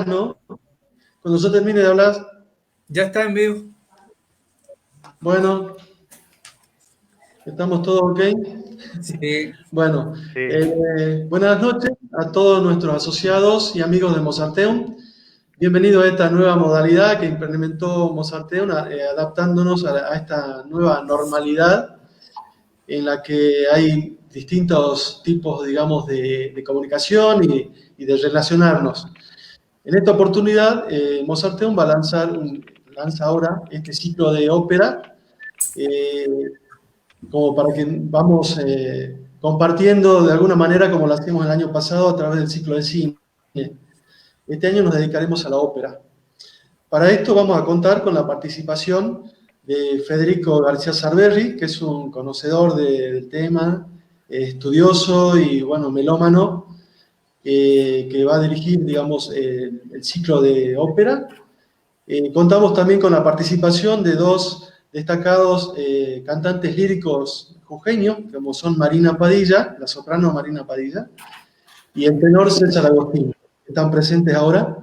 ¿no? Cuando yo termine de hablar, Ya está en vivo. bueno, ¿estamos todos ok? Sí. Bueno, Sí. buenas noches a todos nuestros asociados y amigos de Mozarteum. Bienvenidos a esta nueva modalidad que implementó Mozarteum, adaptándonos a esta nueva normalidad en la que hay distintos tipos, digamos, de comunicación y de relacionarnos. En esta oportunidad, Mozarteum va a lanza ahora este ciclo de ópera, eh, como para que vamos compartiendo de alguna manera como lo hacemos el año pasado a través del ciclo de cine. Este año nos dedicaremos a la ópera. Para esto vamos a contar con la participación de Federico García Sarberry, que es un conocedor del tema, estudioso y, bueno, melómano, que va a dirigir, digamos, el ciclo de ópera. Contamos también con la participación de dos destacados cantantes líricos jujeños, como son Marina Padilla, la soprano Marina Padilla, y el tenor César Agostín, que están presentes ahora.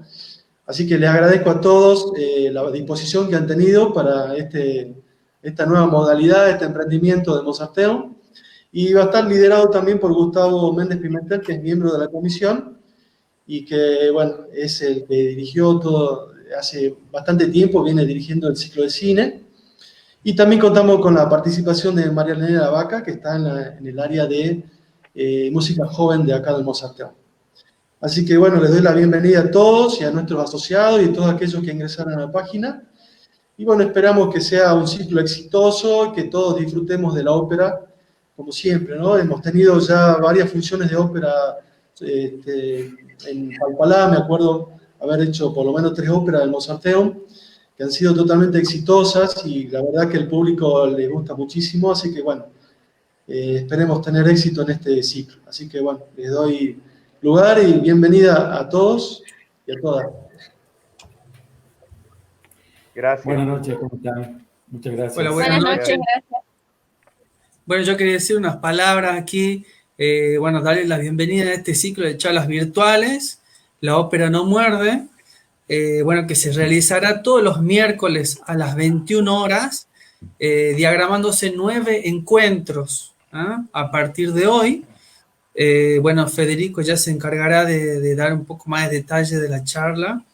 Así que les agradezco a todos la disposición que han tenido para esta nueva modalidad, este emprendimiento de Mozarteum. Y va a estar liderado también por Gustavo Méndez Pimentel, que es miembro de la comisión y que, bueno, es el que dirigió todo, hace bastante tiempo viene dirigiendo el ciclo de cine. Y también contamos con la participación de María Elena Vaca, que está en el área de música joven de acá del Mozarteum. Así que, bueno, les doy la bienvenida a todos y a nuestros asociados y a todos aquellos que ingresaron a la página. Y bueno, esperamos que sea un ciclo exitoso, que todos disfrutemos de la ópera, como siempre, ¿no? Hemos tenido ya varias funciones de ópera en Palpalá, me acuerdo haber hecho por lo menos 3 óperas del Mozarteum, que han sido totalmente exitosas y la verdad que el público le gusta muchísimo, así que bueno, esperemos tener éxito en este ciclo. Así que bueno, les doy lugar y bienvenida a todos y a todas. Gracias. Buenas noches, ¿cómo están? Muchas gracias. Hola, buenas noches. Gracias. Bueno, yo quería decir unas palabras aquí. Bueno, darle la bienvenida a este ciclo de charlas virtuales. La ópera no muerde. Bueno, que se realizará todos los miércoles a las 21 horas, diagramándose 9 encuentros, ¿ah? A partir de hoy. Bueno, Federico ya se encargará de dar un poco más de detalle de la charla.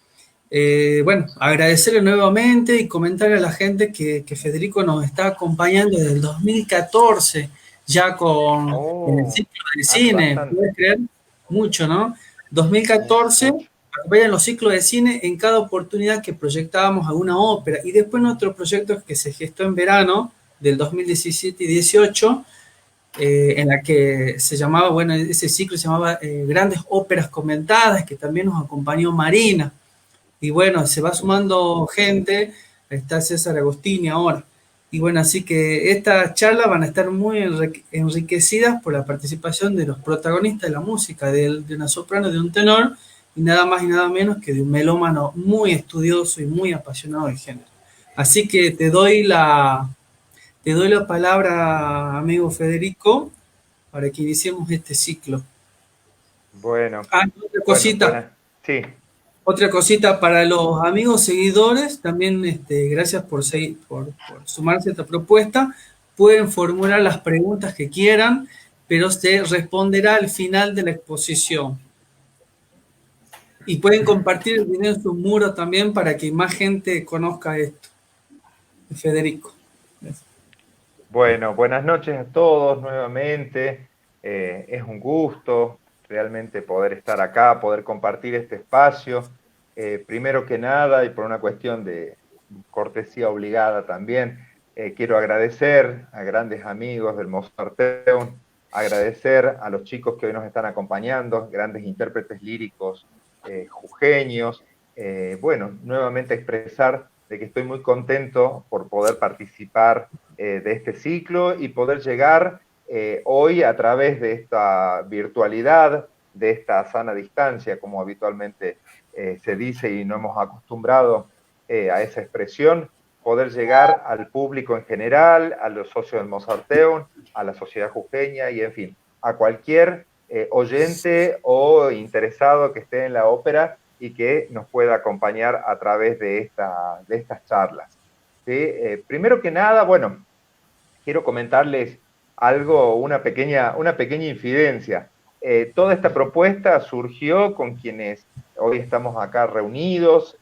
Bueno, agradecerle nuevamente y comentarle a la gente que Federico nos está acompañando desde el 2014, ya con el ciclo de cine, ¿puedes creer? Mucho, ¿no? 2014, acompañan los ciclos de cine en cada oportunidad que proyectábamos alguna ópera, y después nuestro proyecto que se gestó en verano del 2017 y 18, en la que se llamaba, bueno, ese ciclo se llamaba Grandes Óperas Comentadas, que también nos acompañó Marina. Y bueno, se va sumando gente, está César Agostini ahora. Y bueno, así que estas charlas van a estar muy enriquecidas por la participación de los protagonistas de la música, de una soprano, de un tenor, y nada más y nada menos que de un melómano muy estudioso y muy apasionado del género. Así que te doy la palabra, amigo Federico, para que iniciemos este ciclo. Bueno. Otra cosita. Bueno, sí. Otra cosita para los amigos seguidores, también gracias por sumarse a esta propuesta. Pueden formular las preguntas que quieran, pero se responderá al final de la exposición. Y pueden compartir el video en su muro también para que más gente conozca esto. Federico. Bueno, buenas noches a todos nuevamente. Es un gusto realmente poder estar acá, poder compartir este espacio. Primero que nada, y por una cuestión de cortesía obligada también, quiero agradecer a grandes amigos del Mozarteum, agradecer a los chicos que hoy nos están acompañando, grandes intérpretes líricos jujeños. Bueno, nuevamente expresar de que estoy muy contento por poder participar de este ciclo y poder llegar hoy a través de esta virtualidad, de esta sana distancia, como habitualmente se dice y no hemos acostumbrado a esa expresión, poder llegar al público en general, a los socios del Mozarteum, a la sociedad jujeña y, en fin, a cualquier oyente o interesado que esté en la ópera y que nos pueda acompañar a través de estas charlas. ¿Sí? Primero que nada, bueno, quiero comentarles algo, una pequeña infidencia. Toda esta propuesta surgió con quienes hoy estamos acá reunidos,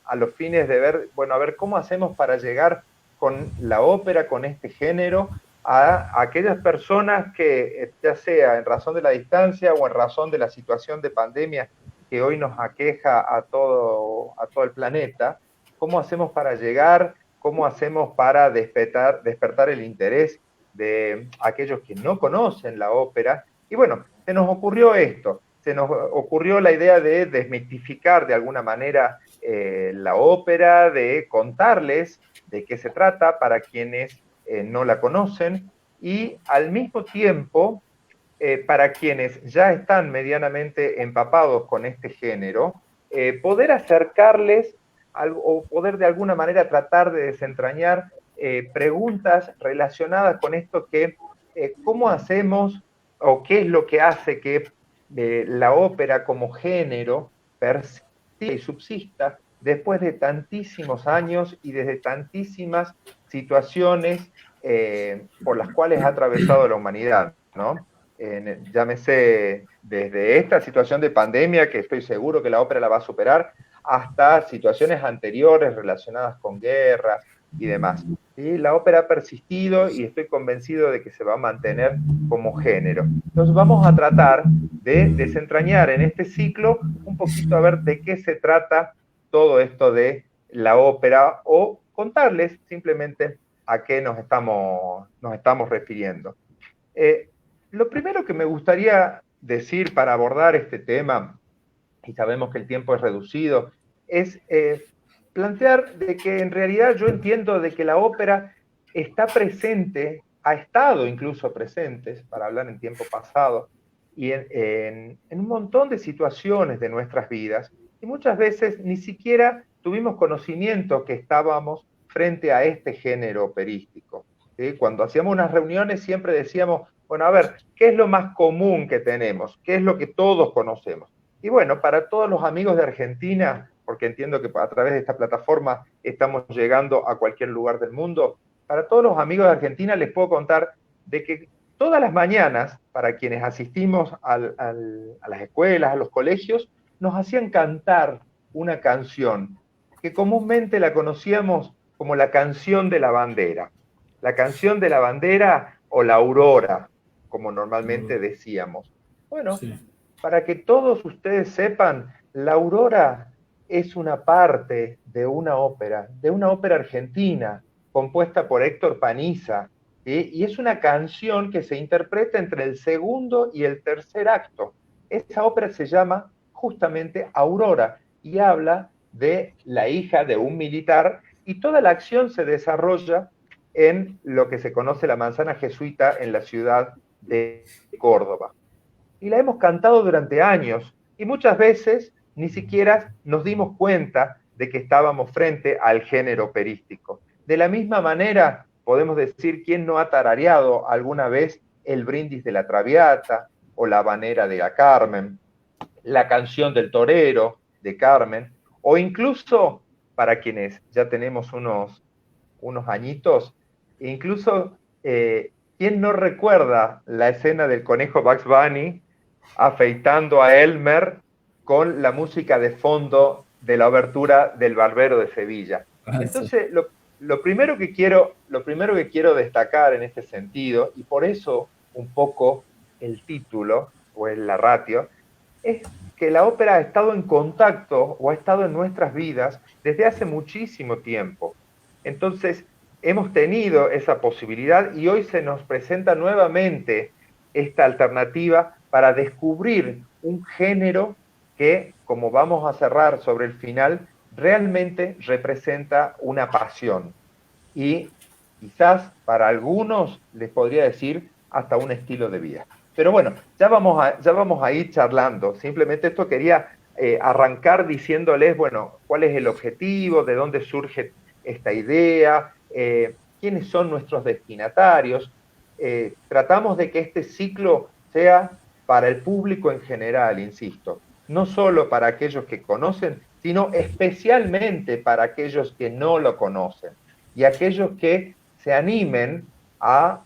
a los fines de ver, bueno, a ver cómo hacemos para llegar con la ópera, con este género, a aquellas personas que, ya sea en razón de la distancia o en razón de la situación de pandemia que hoy nos aqueja a todo el planeta, cómo hacemos para llegar, cómo hacemos para despertar el interés de aquellos que no conocen la ópera. Y bueno, se nos ocurrió esto, se nos ocurrió la idea de desmitificar de alguna manera la ópera, de contarles de qué se trata para quienes no la conocen, y al mismo tiempo, para quienes ya están medianamente empapados con este género, poder acercarles o poder de alguna manera tratar de desentrañar preguntas relacionadas con esto que, ¿cómo hacemos o qué es lo que hace que la ópera como género persista y subsista después de tantísimos años y desde tantísimas situaciones por las cuales ha atravesado la humanidad, ¿no? Llámese desde esta situación de pandemia, que estoy seguro que la ópera la va a superar, hasta situaciones anteriores relacionadas con guerras y demás. ¿Sí? La ópera ha persistido y estoy convencido de que se va a mantener como género. Entonces vamos a tratar de desentrañar en este ciclo un poquito a ver de qué se trata todo esto de la ópera, o contarles simplemente a qué nos estamos refiriendo. Lo primero que me gustaría decir para abordar este tema, y sabemos que el tiempo es reducido, es plantear de que en realidad yo entiendo de que la ópera está presente, ha estado incluso presente, para hablar en tiempo pasado, y en un montón de situaciones de nuestras vidas, y muchas veces ni siquiera tuvimos conocimiento que estábamos frente a este género operístico. ¿Sí? Cuando hacíamos unas reuniones siempre decíamos, bueno, a ver, ¿qué es lo más común que tenemos? ¿Qué es lo que todos conocemos? Y bueno, para todos los amigos de Argentina, porque entiendo que a través de esta plataforma estamos llegando a cualquier lugar del mundo, para todos los amigos de Argentina les puedo contar de que todas las mañanas, para quienes asistimos a las escuelas, a los colegios, nos hacían cantar una canción que comúnmente la conocíamos como la canción de la bandera. La canción de la bandera o la aurora, como normalmente decíamos. Bueno, sí, para que todos ustedes sepan, la aurora es una parte de una ópera argentina, compuesta por Héctor Paniza, ¿sí? Y es una canción que se interpreta entre el segundo y el tercer acto. Esa ópera se llama justamente Aurora y habla de la hija de un militar, y toda la acción se desarrolla en lo que se conoce la manzana jesuita en la ciudad de Córdoba. Y la hemos cantado durante años, y muchas veces ni siquiera nos dimos cuenta de que estábamos frente al género operístico. De la misma manera, podemos decir, ¿quién no ha tarareado alguna vez el brindis de la Traviata, o la habanera de la Carmen, la canción del torero de Carmen, o incluso, para quienes ya tenemos unos añitos, incluso, ¿quién no recuerda la escena del conejo Bugs Bunny afeitando a Elmer con la música de fondo de la obertura del Barbero de Sevilla? Entonces, lo primero que quiero destacar en este sentido, y por eso un poco el título, o la ratio, es que la ópera ha estado en contacto, o ha estado en nuestras vidas desde hace muchísimo tiempo. Entonces, hemos tenido esa posibilidad, y hoy se nos presenta nuevamente esta alternativa para descubrir un género que, como vamos a cerrar sobre el final, realmente representa una pasión. Y quizás para algunos les podría decir hasta un estilo de vida. Pero bueno, ya vamos a ir charlando. Simplemente esto quería arrancar diciéndoles, bueno, cuál es el objetivo, de dónde surge esta idea, quiénes son nuestros destinatarios. Tratamos de que este ciclo sea para el público en general, insisto. no solo para aquellos que conocen, sino especialmente para aquellos que no lo conocen y aquellos que se animen a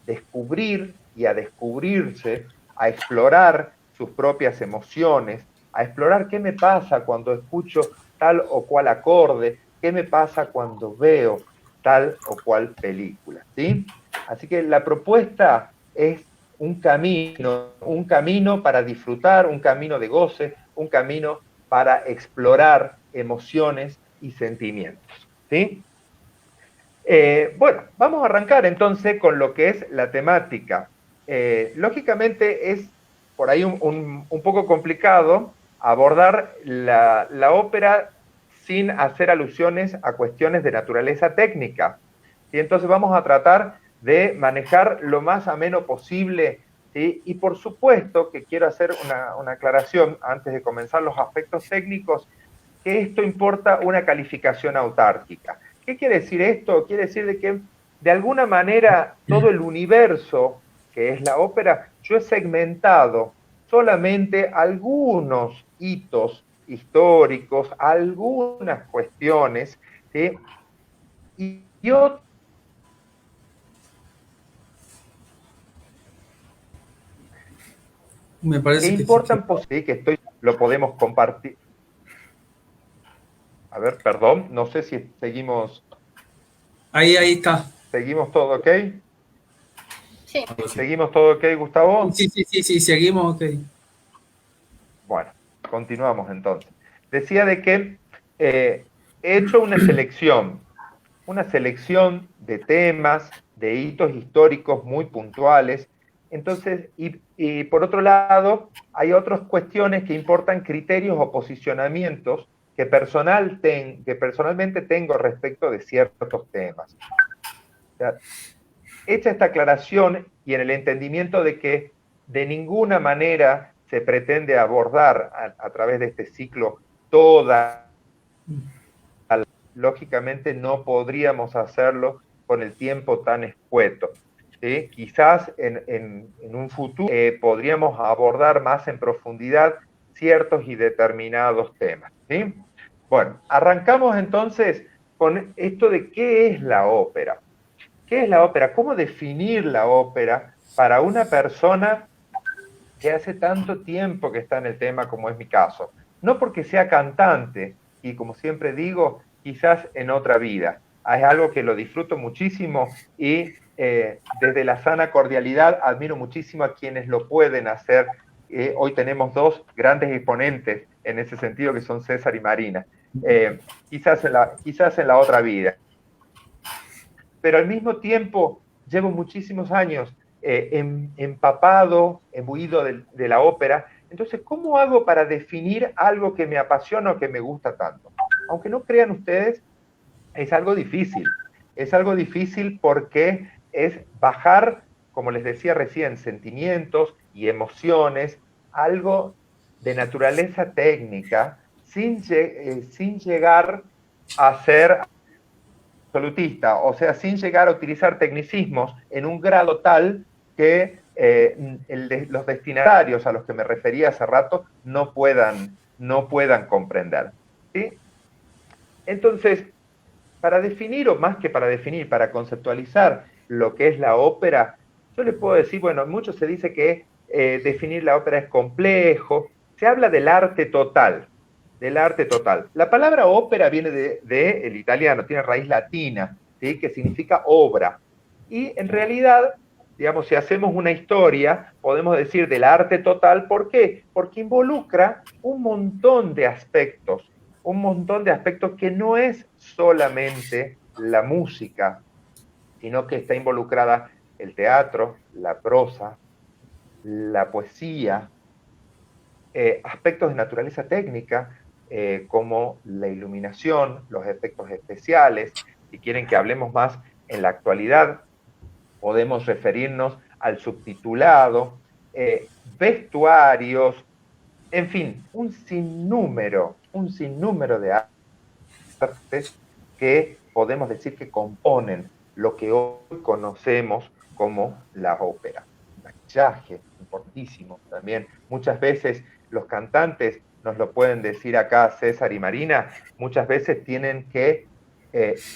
descubrir y a descubrirse, a explorar sus propias emociones, a explorar qué me pasa cuando escucho tal o cual acorde, qué me pasa cuando veo tal o cual película, ¿sí? Así que la propuesta es un camino para disfrutar, un camino de goce, un camino para explorar emociones y sentimientos, ¿sí? Bueno, vamos a arrancar entonces con lo que es la temática. Lógicamente es por ahí un poco complicado abordar la ópera sin hacer alusiones a cuestiones de naturaleza técnica. Y entonces vamos a tratar de manejar lo más ameno posible, ¿sí? Y por supuesto que quiero hacer una aclaración antes de comenzar los aspectos técnicos, que esto importa una calificación autárquica. ¿Qué quiere decir esto? Quiere decir de que de alguna manera todo el universo que es la ópera, yo he segmentado solamente algunos hitos históricos, algunas cuestiones, ¿sí? Y yo Me que parece que se importan, ¿sí? Que lo podemos compartir. A ver, perdón, no sé si Ahí está. seguimos todo ok. Sí. ¿Seguimos todo ok, Gustavo? Sí, seguimos, ok. Bueno, continuamos entonces. Decía de que he hecho una selección de temas, de hitos históricos muy puntuales. Entonces, y por otro lado, hay otras cuestiones que importan criterios o posicionamientos que personalmente tengo respecto de ciertos temas. O sea, hecha esta aclaración y en el entendimiento de que de ninguna manera se pretende abordar a través de este ciclo toda, lógicamente no podríamos hacerlo con el tiempo tan escueto. ¿Sí? Quizás en un futuro podríamos abordar más en profundidad ciertos y determinados temas. ¿Sí? Bueno, arrancamos entonces con esto de qué es la ópera. ¿Qué es la ópera? ¿Cómo definir la ópera para una persona que hace tanto tiempo que está en el tema como es mi caso? No porque sea cantante, y como siempre digo, quizás en otra vida. Es algo que lo disfruto muchísimo y desde la sana cordialidad admiro muchísimo a quienes lo pueden hacer. Hoy tenemos dos grandes exponentes en ese sentido que son César y Marina. Quizás en la otra vida. Pero al mismo tiempo llevo muchísimos años empapado, embuido de la ópera. Entonces, ¿cómo hago para definir algo que me apasiona o que me gusta tanto? Aunque no crean ustedes, es algo difícil. Es algo difícil porque es bajar, como les decía recién, sentimientos y emociones, algo de naturaleza técnica, sin llegar a ser absolutista, o sea, sin llegar a utilizar tecnicismos en un grado tal que los destinatarios a los que me refería hace rato no puedan comprender. ¿Sí? Entonces, para definir, o más que para definir, para conceptualizar lo que es la ópera, yo les puedo decir, bueno, mucho se dice que definir la ópera es complejo, se habla del arte total, del arte total. La palabra ópera viene del italiano, tiene raíz latina, ¿sí? Que significa obra. Y en realidad, digamos, si hacemos una historia, podemos decir del arte total, ¿por qué? Porque involucra un montón de aspectos que no es solamente la música, sino que está involucrada el teatro, la prosa, la poesía, aspectos de naturaleza técnica, como la iluminación, los efectos especiales. Si quieren que hablemos más en la actualidad, podemos referirnos al subtitulado, vestuarios, en fin, un sinnúmero de artes que podemos decir que componen lo que hoy conocemos como la ópera. Maquillaje, importantísimo también. Muchas veces los cantantes nos lo pueden decir acá César y Marina, muchas veces tienen que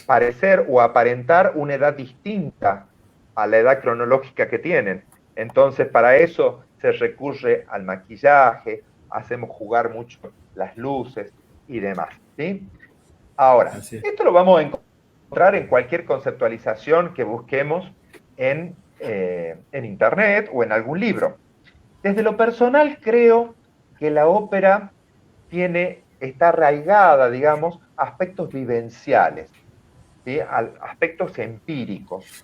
parecer o aparentar una edad distinta a la edad cronológica que tienen. Entonces, para eso se recurre al maquillaje, hacemos jugar mucho las luces y demás, ¿sí? Ahora, esto lo vamos a encontrar en cualquier conceptualización que busquemos en Internet o en algún libro. Desde lo personal, creo que la ópera está arraigada, digamos, a aspectos vivenciales, ¿sí? A aspectos empíricos.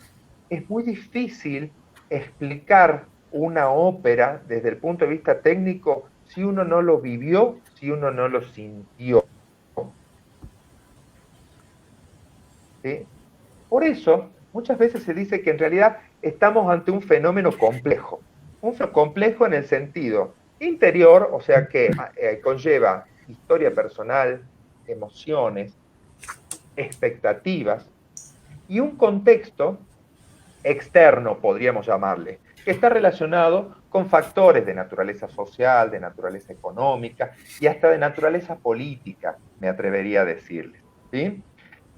Es muy difícil explicar una ópera desde el punto de vista técnico si uno no lo vivió, si uno no lo sintió. ¿Sí? Por eso, muchas veces se dice que en realidad estamos ante un fenómeno complejo. Un fenómeno complejo en el sentido interior, o sea que conlleva historia personal, emociones, expectativas y un contexto externo, podríamos llamarle, que está relacionado con factores de naturaleza social, de naturaleza económica y hasta de naturaleza política, me atrevería a decirles, ¿sí?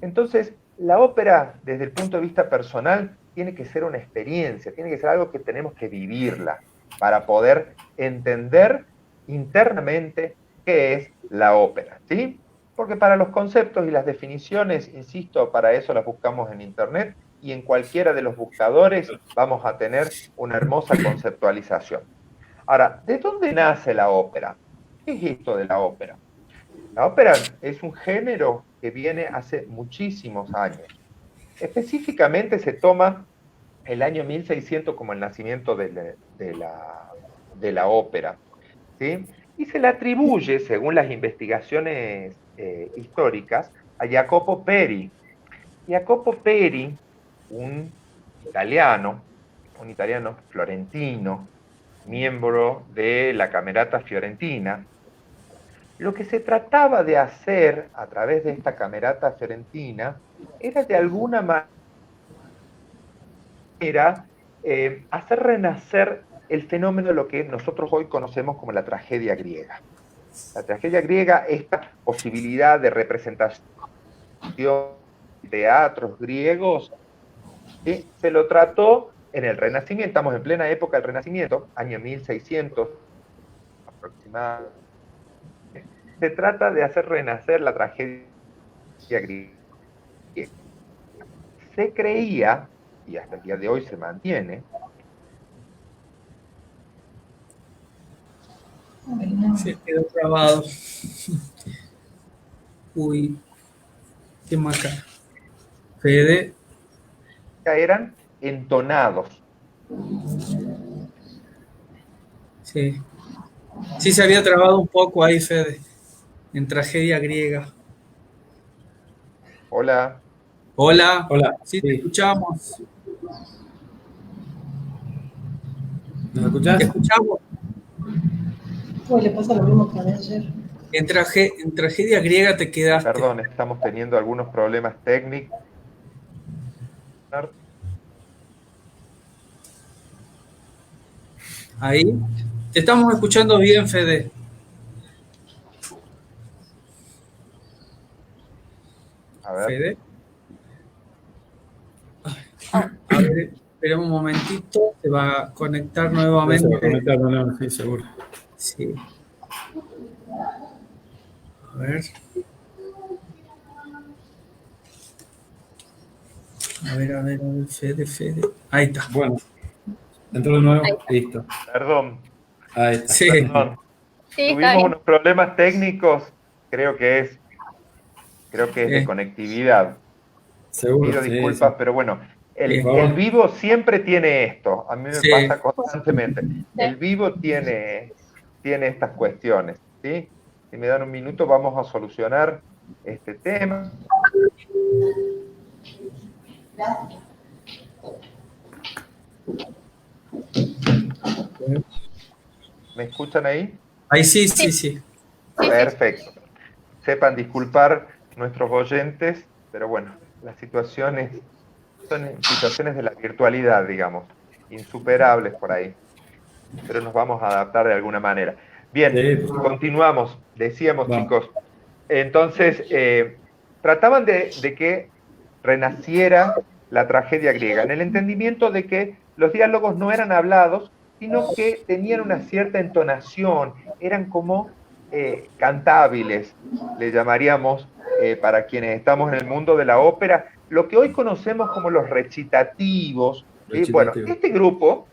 Entonces, la ópera, desde el punto de vista personal, tiene que ser una experiencia, tiene que ser algo que tenemos que vivirla para poder entender internamente qué es la ópera, ¿sí? Porque para los conceptos y las definiciones, insisto, para eso las buscamos en Internet y en cualquiera de los buscadores vamos a tener una hermosa conceptualización. Ahora, ¿de dónde nace la ópera? ¿Qué es esto de la ópera? La ópera es un género que viene hace muchísimos años. Específicamente se toma el año 1600 como el nacimiento de la ópera, ¿sí? Y se le atribuye, según las investigaciones históricas, a Jacopo Peri. Jacopo Peri, un italiano florentino, miembro de la Camerata Fiorentina. Lo que se trataba de hacer a través de esta Camerata Fiorentina era de alguna manera hacer renacer el fenómeno de lo que nosotros hoy conocemos como la tragedia griega. La tragedia griega, esta posibilidad de representación de teatros griegos, ¿sí? Se lo trató en el Renacimiento, estamos en plena época del Renacimiento, año 1600 aproximadamente. Se trata de hacer renacer la tragedia griega. Se creía, y hasta el día de hoy se mantiene, Se quedó grabado. Uy, qué maca. Fede. eran entonados. Sí. Sí, se había trabado un poco ahí, Fede, en tragedia griega. Hola. Hola. Hola. Sí, te escuchamos. ¿Nos escuchás? Te escuchamos. Pues le pasa lo mismo que ayer. En tragedia griega te quedaste. Perdón, estamos teniendo algunos problemas técnicos. Ahí. Te estamos escuchando bien, Fede. A ver. Fede. A ver, espera un momentito. Se va a conectar nuevamente. Se va a conectar, no, sí, seguro. Sí. A ver. A ver, Fede. Ahí está. Bueno, entró de nuevo, listo. Perdón. Ahí está. Sí. Perdón. Sí, está Tuvimos bien. unos problemas técnicos, creo que es de conectividad. Seguro. Pido Sí, disculpas, sí. pero bueno, el Bien. vivo siempre tiene esto. A mí me Sí. pasa constantemente. El vivo tiene estas cuestiones, ¿sí? Si me dan un minuto, vamos a solucionar este tema. ¿Me escuchan ahí? Ahí sí. Perfecto. Sepan disculpar nuestros oyentes, pero bueno, las situaciones son situaciones de la virtualidad, digamos, insuperables por ahí, pero nos vamos a adaptar de alguna manera. Bien, Sí, por favor. continuamos. Decíamos, Vamos. chicos. Entonces, trataban de que renaciera la tragedia griega, en el entendimiento de que los diálogos no eran hablados, sino que tenían una cierta entonación, eran como cantables, le llamaríamos, para quienes estamos en el mundo de la ópera, lo que hoy conocemos como los recitativos. ¿Sí? Bueno, Recitativo. este grupo,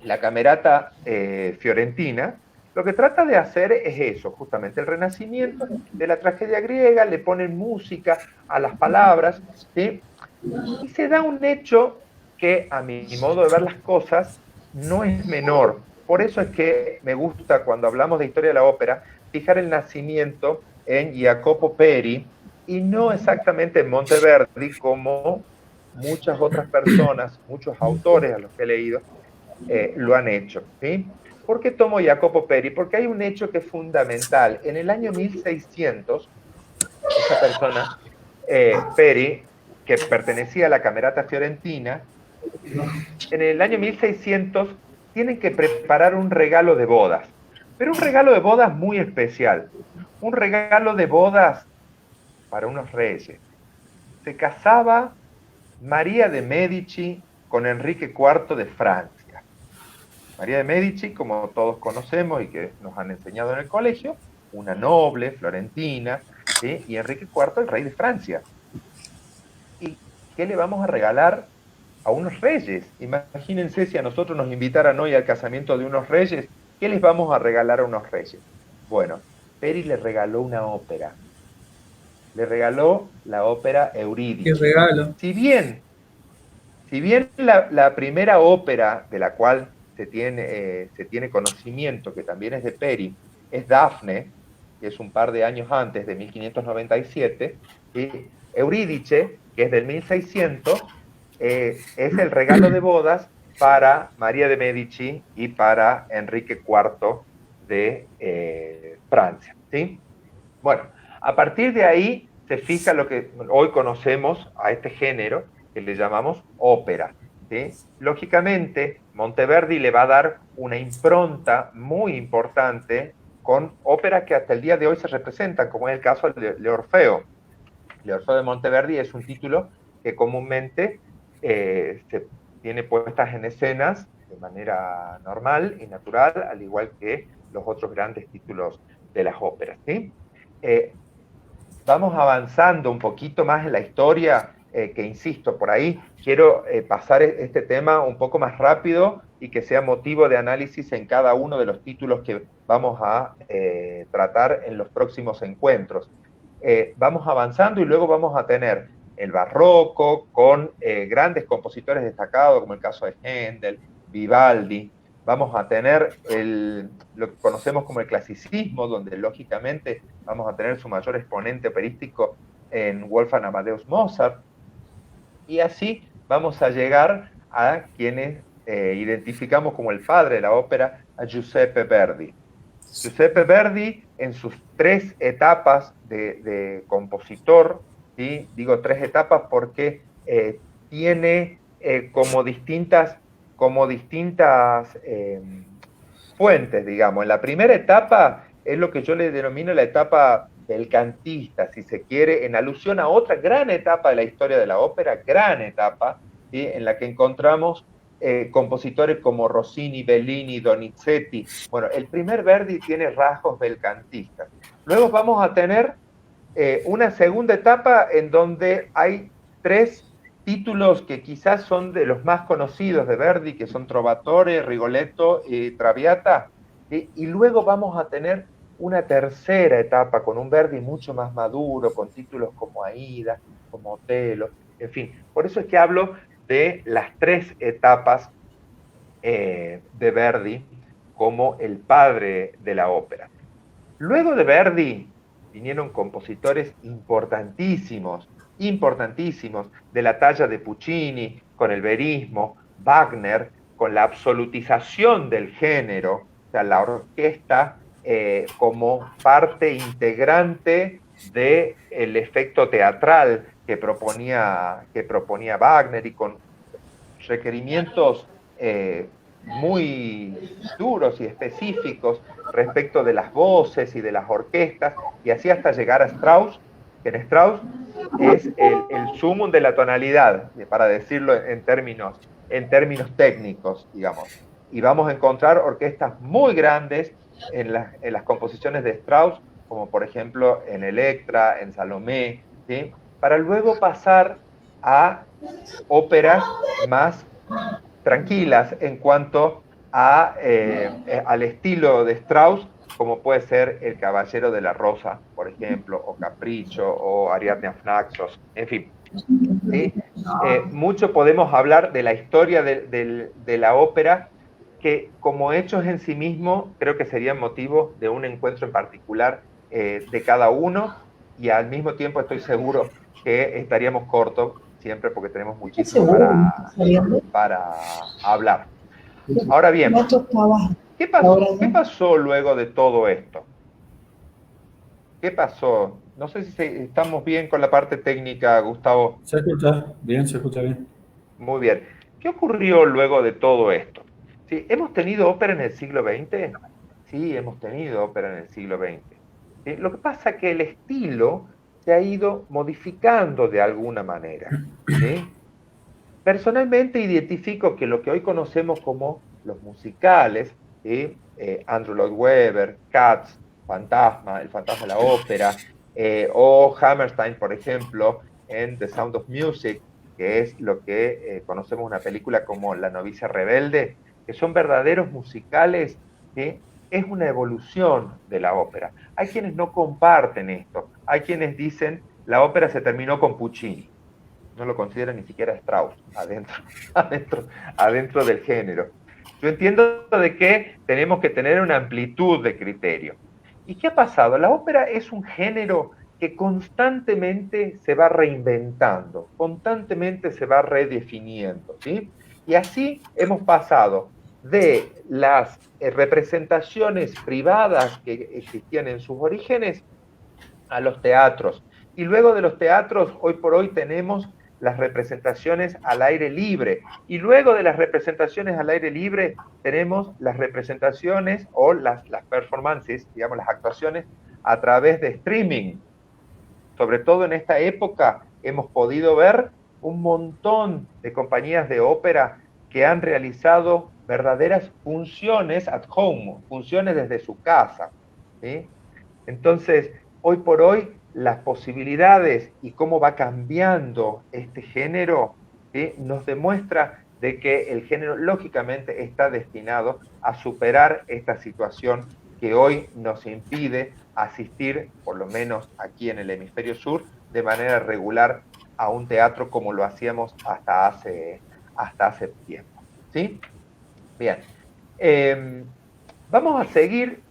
la Camerata Fiorentina, lo que trata de hacer es eso, justamente el renacimiento de la tragedia griega, le ponen música a las palabras, ¿sí? Y se da un hecho que, a mi modo de ver las cosas, no es menor. Por eso es que me gusta, cuando hablamos de historia de la ópera, fijar el nacimiento en Jacopo Peri y no exactamente en Monteverdi, como muchas otras personas, muchos autores a los que he leído, lo han hecho. ¿Sí? ¿Por qué tomo Jacopo Peri? Porque hay un hecho que es fundamental. En el año 1600, esta persona, Peri, que pertenecía a la Camerata Fiorentina, en el año 1600 tienen que preparar un regalo de bodas, pero un regalo de bodas muy especial, un regalo de bodas para unos reyes. Se casaba María de Medici con Enrique IV de Francia. María de Medici, como todos conocemos y que nos han enseñado en el colegio, una noble florentina, ¿sí? Y Enrique IV, el rey de Francia. ¿Y qué le vamos a regalar a unos reyes? Imagínense si a nosotros nos invitaran hoy al casamiento de unos reyes, ¿qué les vamos a regalar a unos reyes? Bueno, Peri le regaló una ópera. Le regaló la ópera Qué Eurídice. regalo. Si bien la primera ópera de la cual se tiene conocimiento, que también es de Peri, es Dafne, que es un par de años antes, de 1597, y Eurídice, que es del 1600, es el regalo de bodas para María de Medici y para Enrique IV de Francia. ¿Sí? Bueno, a partir de ahí se fija lo que hoy conocemos a este género, que le llamamos ópera. ¿Sí? Lógicamente, Monteverdi le va a dar una impronta muy importante con óperas que hasta el día de hoy se representan, como es el caso de Orfeo. El Orfeo de Monteverdi es un título que comúnmente se tiene puestas en escenas de manera normal y natural, al igual que los otros grandes títulos de las óperas. ¿Sí? Vamos avanzando un poquito más en la historia, que insisto, por ahí quiero pasar este tema un poco más rápido y que sea motivo de análisis en cada uno de los títulos que vamos a tratar en los próximos encuentros. Vamos avanzando y luego vamos a tener el barroco con grandes compositores destacados, como el caso de Händel, Vivaldi. Vamos a tener lo que conocemos como el clasicismo, donde lógicamente vamos a tener su mayor exponente operístico en Wolfgang Amadeus Mozart. Y así vamos a llegar a quienes identificamos como el padre de la ópera, a Giuseppe Verdi. Giuseppe Verdi, en sus 3 etapas de compositor, ¿sí? Digo 3 etapas porque tiene como distintas fuentes, digamos. En la primera etapa es lo que yo le denomino la etapa del cantista, si se quiere, en alusión a otra gran etapa de la historia de la ópera, gran etapa, ¿sí? En la que encontramos compositores como Rossini, Bellini, Donizetti. Bueno, el primer Verdi tiene rasgos del cantista. Luego vamos a tener una segunda etapa en donde hay 3 títulos que quizás son de los más conocidos de Verdi, que son Trovatore, Rigoletto y Traviata, y luego vamos a tener una tercera etapa con un Verdi mucho más maduro, con títulos como Aida, como Otello, en fin. Por eso es que hablo de las 3 etapas de Verdi como el padre de la ópera. Luego de Verdi vinieron compositores importantísimos, de la talla de Puccini, con el verismo, Wagner, con la absolutización del género, o sea, la orquesta como parte integrante del efecto teatral que proponía Wagner, y con requerimientos muy duros y específicos respecto de las voces y de las orquestas, y así hasta llegar a Strauss, que en Strauss es el sumum de la tonalidad, para decirlo en términos técnicos, digamos. Y vamos a encontrar orquestas muy grandes en las composiciones de Strauss, como por ejemplo en Electra, en Salomé, ¿sí? Para luego pasar a óperas más tranquilas en cuanto al estilo de Strauss, como puede ser El Caballero de la Rosa, por ejemplo, o Capricho, o Ariadne auf Naxos, en fin. ¿Sí? Mucho podemos hablar de la historia de la ópera, que como hechos en sí mismo creo que serían motivo de un encuentro en particular de cada uno, y al mismo tiempo estoy seguro que estaríamos cortos siempre porque tenemos muchísimo para hablar. Ahora bien, ¿qué pasó luego de todo esto? ¿Qué pasó? No sé si estamos bien con la parte técnica, Gustavo. ¿Se escucha bien? ¿Se escucha bien? Muy bien. ¿Qué ocurrió luego de todo esto? ¿Sí? ¿Hemos tenido ópera en el siglo XX? Sí, hemos tenido ópera en el siglo XX. ¿Sí? Lo que pasa es que el estilo se ha ido modificando de alguna manera. ¿Sí? Personalmente identifico que lo que hoy conocemos como los musicales, ¿sí? Andrew Lloyd Webber, Cats, Fantasma, El fantasma de la ópera, o Hammerstein, por ejemplo, en The Sound of Music, que es lo que conocemos una película como La novicia rebelde, que son verdaderos musicales, ¿sí? Es una evolución de la ópera. Hay quienes no comparten esto, hay quienes dicen la ópera se terminó con Puccini. No lo considera ni siquiera Strauss adentro del género. Yo entiendo de que tenemos que tener una amplitud de criterio. ¿Y qué ha pasado? La ópera es un género que constantemente se va reinventando, constantemente se va redefiniendo, ¿sí? Y así hemos pasado de las representaciones privadas que existían en sus orígenes a los teatros. Y luego de los teatros, hoy por hoy tenemos las representaciones al aire libre. Y luego de las representaciones al aire libre, tenemos las representaciones o las performances, digamos, las actuaciones a través de streaming. Sobre todo en esta época hemos podido ver un montón de compañías de ópera que han realizado verdaderas funciones at home, funciones desde su casa, ¿sí? Entonces, hoy por hoy, las posibilidades y cómo va cambiando este género, ¿sí? Nos demuestra de que el género lógicamente está destinado a superar esta situación que hoy nos impide asistir, por lo menos aquí en el hemisferio sur, de manera regular a un teatro como lo hacíamos hasta hace tiempo, ¿sí? Bien. Vamos a seguir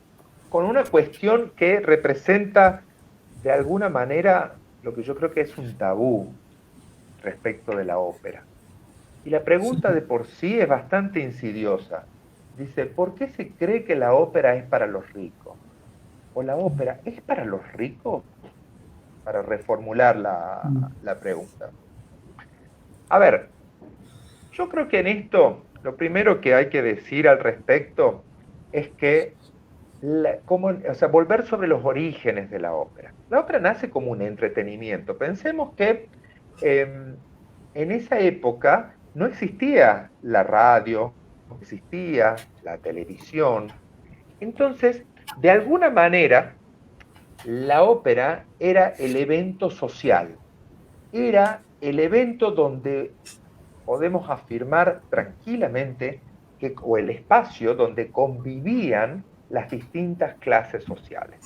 con una cuestión que representa de alguna manera lo que yo creo que es un tabú respecto de la ópera. Y la pregunta de por sí es bastante insidiosa. Dice, ¿por qué se cree que la ópera es para los ricos? ¿O la ópera es para los ricos? Para reformular la pregunta. A ver, yo creo que en esto, lo primero que hay que decir al respecto es que volver sobre los orígenes de la ópera. La ópera nace como un entretenimiento. Pensemos que en esa época no existía la radio, no existía la televisión. Entonces, de alguna manera, la ópera era el evento social. Era el evento donde podemos afirmar tranquilamente o el espacio donde convivían las distintas clases sociales.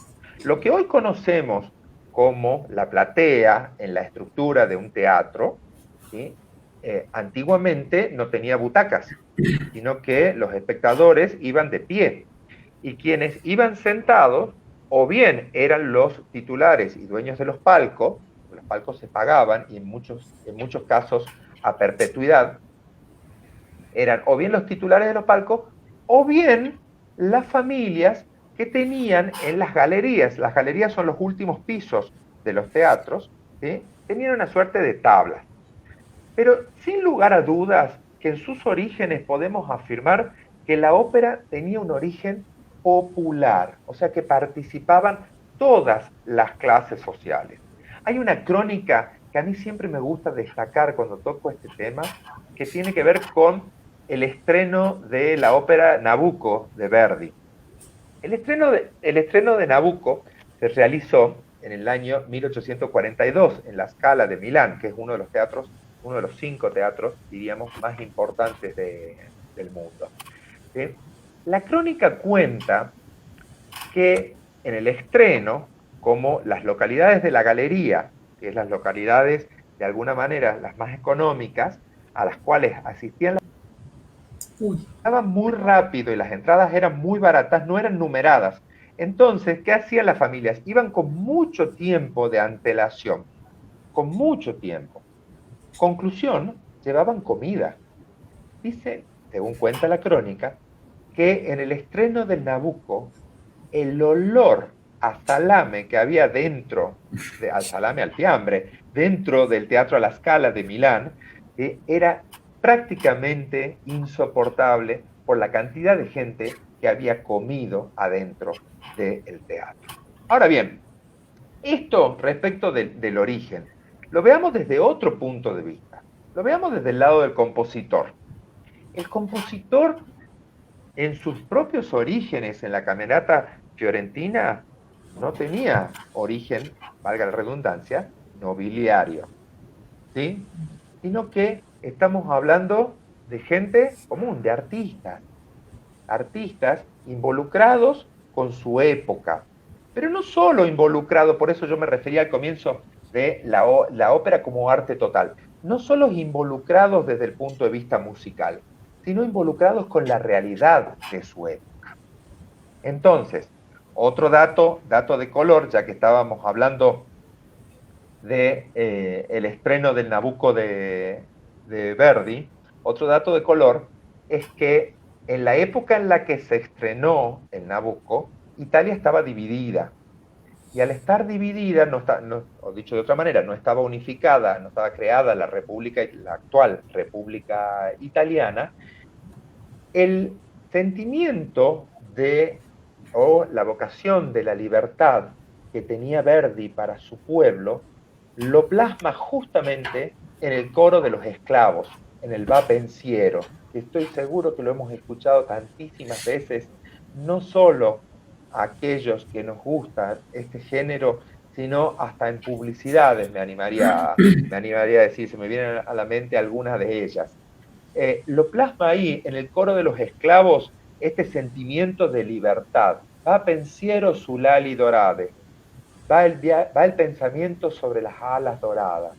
Lo que hoy conocemos como la platea en la estructura de un teatro, ¿sí? Antiguamente no tenía butacas, sino que los espectadores iban de pie, y quienes iban sentados o bien eran los titulares y dueños de los palcos se pagaban, y en muchos casos a perpetuidad, eran o bien los titulares de los palcos o bien las familias que tenían en las galerías. Las galerías son los últimos pisos de los teatros, ¿sí? Tenían una suerte de tablas. Pero sin lugar a dudas que en sus orígenes podemos afirmar que la ópera tenía un origen popular, o sea que participaban todas las clases sociales. Hay una crónica que a mí siempre me gusta destacar cuando toco este tema, que tiene que ver con el estreno de la ópera Nabucco de Verdi. El estreno de Nabucco se realizó en el año 1842 en la Scala de Milán, que es uno de los 5 teatros, diríamos, más importantes del mundo. ¿Sí? La crónica cuenta que en el estreno, como las localidades de la galería, que es las localidades de alguna manera las más económicas, a las cuales asistían estaban muy rápido y las entradas eran muy baratas, no eran numeradas. Entonces, ¿qué hacían las familias? Iban con mucho tiempo de antelación, con mucho tiempo. Conclusión, llevaban comida. Dice, según cuenta la crónica, que en el estreno del Nabucco, el olor a salame que había dentro, al salame al fiambre, dentro del Teatro La Scala de Milán, era prácticamente insoportable por la cantidad de gente que había comido adentro del teatro. Ahora bien, esto respecto del origen, lo veamos desde otro punto de vista, lo veamos desde el lado del compositor. El compositor, en sus propios orígenes en la camerata fiorentina, no tenía origen, valga la redundancia, nobiliario, ¿sí? Sino que estamos hablando de gente común, de artistas involucrados con su época, pero no solo involucrados, por eso yo me refería al comienzo de la ópera como arte total, no solo involucrados desde el punto de vista musical, sino involucrados con la realidad de su época. Entonces, otro dato de color, ya que estábamos hablando de el estreno del Nabucco de Verdi, otro dato de color es que en la época en la que se estrenó el Nabucco, Italia estaba dividida. Y al estar dividida, o dicho de otra manera, no estaba unificada, no estaba creada la actual República Italiana, el sentimiento o la vocación de la libertad que tenía Verdi para su pueblo, lo plasma justamente en el coro de los esclavos, en el Va Pensiero, que estoy seguro que lo hemos escuchado tantísimas veces, no solo a aquellos que nos gusta este género, sino hasta en publicidades, me animaría a decir, se me vienen a la mente algunas de ellas. Lo plasma ahí, en el coro de los esclavos, este sentimiento de libertad. Va pensiero sull'ali dorate, va el pensamiento sobre las alas doradas.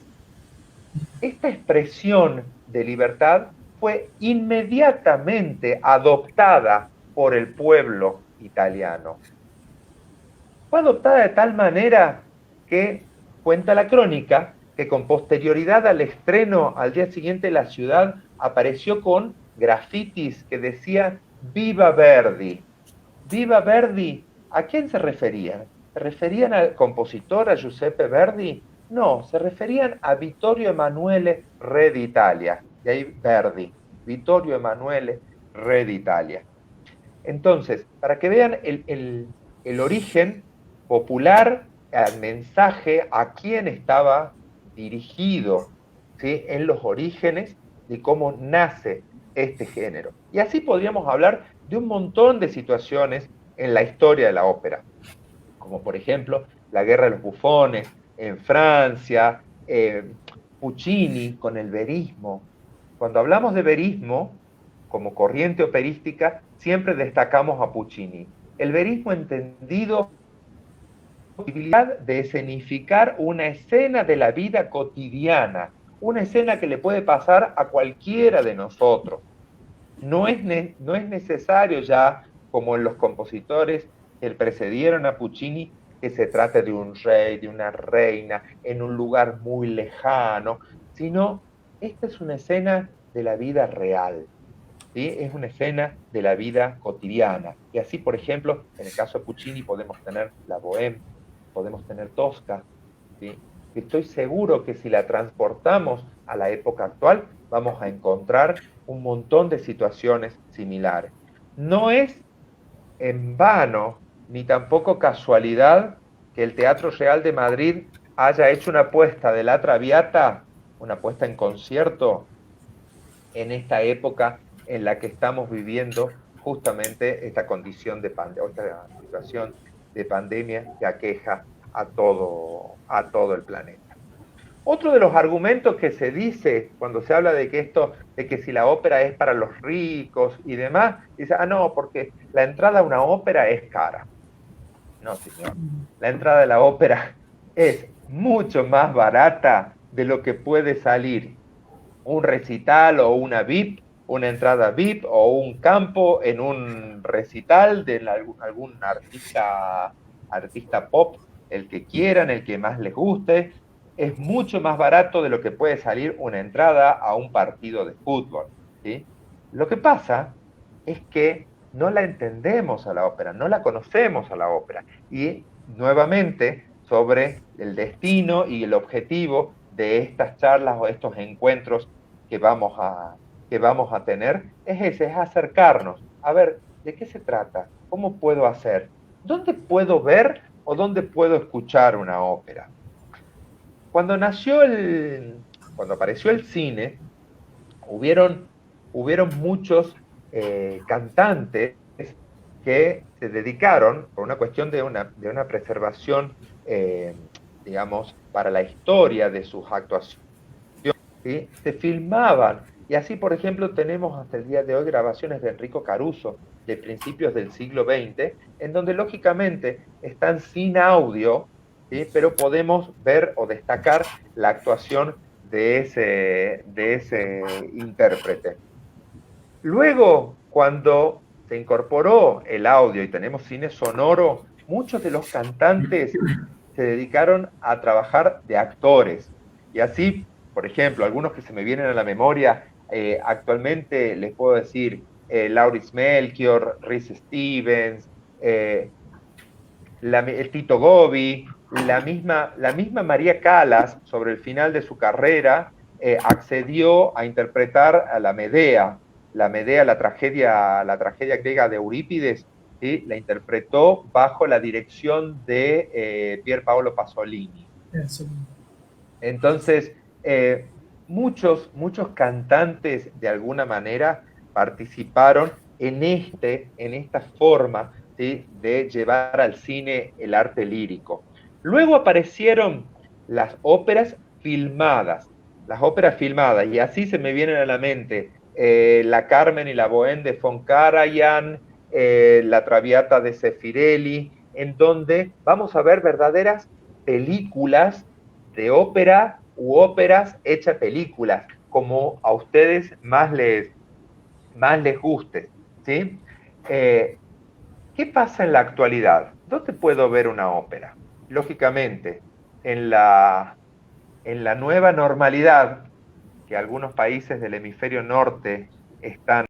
Esta expresión de libertad fue inmediatamente adoptada por el pueblo italiano. Fue adoptada de tal manera que, cuenta la crónica, que con posterioridad al estreno, al día siguiente, la ciudad apareció con grafitis que decían ¡Viva Verdi! ¡Viva Verdi! ¿A quién se referían? ¿Se referían al compositor, a Giuseppe Verdi? No, se referían a Vittorio Emanuele, re d'Italia. Y ahí Verdi, Vittorio Emanuele, re d'Italia. Entonces, para que vean el origen popular, el mensaje, a quién estaba dirigido, ¿sí?, en los orígenes de cómo nace este género. Y así podríamos hablar de un montón de situaciones en la historia de la ópera, como por ejemplo la Guerra de los Bufones en Francia, Puccini con el verismo. Cuando hablamos de verismo, como corriente operística, siempre destacamos a Puccini. El verismo entendido la posibilidad de escenificar una escena de la vida cotidiana, una escena que le puede pasar a cualquiera de nosotros. No es necesario ya, como en los compositores que precedieron a Puccini, que se trate de un rey, de una reina, en un lugar muy lejano, sino esta es una escena de la vida real, ¿sí? Es una escena de la vida cotidiana. Y así, por ejemplo, en el caso de Puccini podemos tener la Bohème, podemos tener Tosca, ¿sí? Estoy seguro que si la transportamos a la época actual, vamos a encontrar un montón de situaciones similares. No es en vano, ni tampoco casualidad, que el Teatro Real de Madrid haya hecho una apuesta de La Traviata, una apuesta en concierto, en esta época en la que estamos viviendo justamente esta condición de pandemia, esta situación de pandemia que aqueja a todo el planeta. Otro de los argumentos que se dice cuando se habla de que si la ópera es para los ricos y demás, dice, no, porque la entrada a una ópera es cara. No, señor. La entrada de la ópera es mucho más barata de lo que puede salir un recital o una VIP, una entrada VIP o un campo en un recital de algún artista pop, el que quieran, el que más les guste. Es mucho más barato de lo que puede salir una entrada a un partido de fútbol, ¿sí? Lo que pasa es que no la entendemos a la ópera, no la conocemos a la ópera. Y nuevamente, sobre el destino y el objetivo de estas charlas o estos encuentros que vamos a tener, es acercarnos, a ver, ¿de qué se trata? ¿Cómo puedo hacer? ¿Dónde puedo ver o dónde puedo escuchar una ópera? Cuando apareció el cine, hubieron muchos cantantes que se dedicaron, por una cuestión de una preservación, digamos, para la historia de sus actuaciones, ¿sí? Se filmaban, y así, por ejemplo, tenemos hasta el día de hoy grabaciones de Enrico Caruso, de principios del siglo XX, en donde lógicamente están sin audio, ¿sí? Pero podemos ver o destacar la actuación de ese intérprete. Luego, cuando se incorporó el audio y tenemos cine sonoro, muchos de los cantantes se dedicaron a trabajar de actores. Y así, por ejemplo, algunos que se me vienen a la memoria, actualmente les puedo decir Laurits Melchior, Rhys Stevens, el Tito Gobi, la misma María Callas, sobre el final de su carrera, accedió a interpretar a la Medea, la tragedia griega de Eurípides, ¿sí? La interpretó bajo la dirección de Pier Paolo Pasolini. Entonces, muchos cantantes de alguna manera participaron en esta forma, ¿sí? De llevar al cine el arte lírico. Luego aparecieron las óperas filmadas, y así se me vienen a la mente La Carmen y la Bohème de von Karajan, La Traviata de Zeffirelli, en donde vamos a ver verdaderas películas de ópera u óperas hechas películas, como a ustedes más les guste, ¿sí? ¿Qué pasa en la actualidad? ¿Dónde puedo ver una ópera? Lógicamente, en la nueva normalidad que algunos países del hemisferio norte están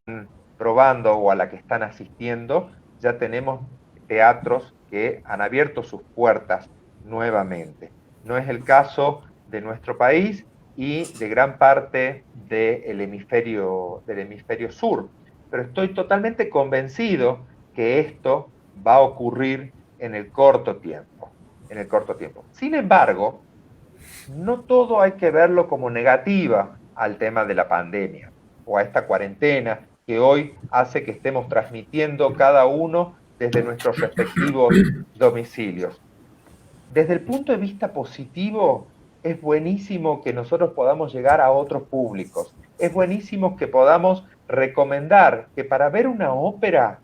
probando o a la que están asistiendo, ya tenemos teatros que han abierto sus puertas nuevamente. No es el caso de nuestro país y de gran parte del hemisferio sur, pero estoy totalmente convencido que esto va a ocurrir en el corto tiempo. Sin embargo, no todo hay que verlo como negativa al tema de la pandemia o a esta cuarentena que hoy hace que estemos transmitiendo cada uno desde nuestros respectivos domicilios. Desde el punto de vista positivo, es buenísimo que nosotros podamos llegar a otros públicos. Es buenísimo que podamos recomendar que para ver una ópera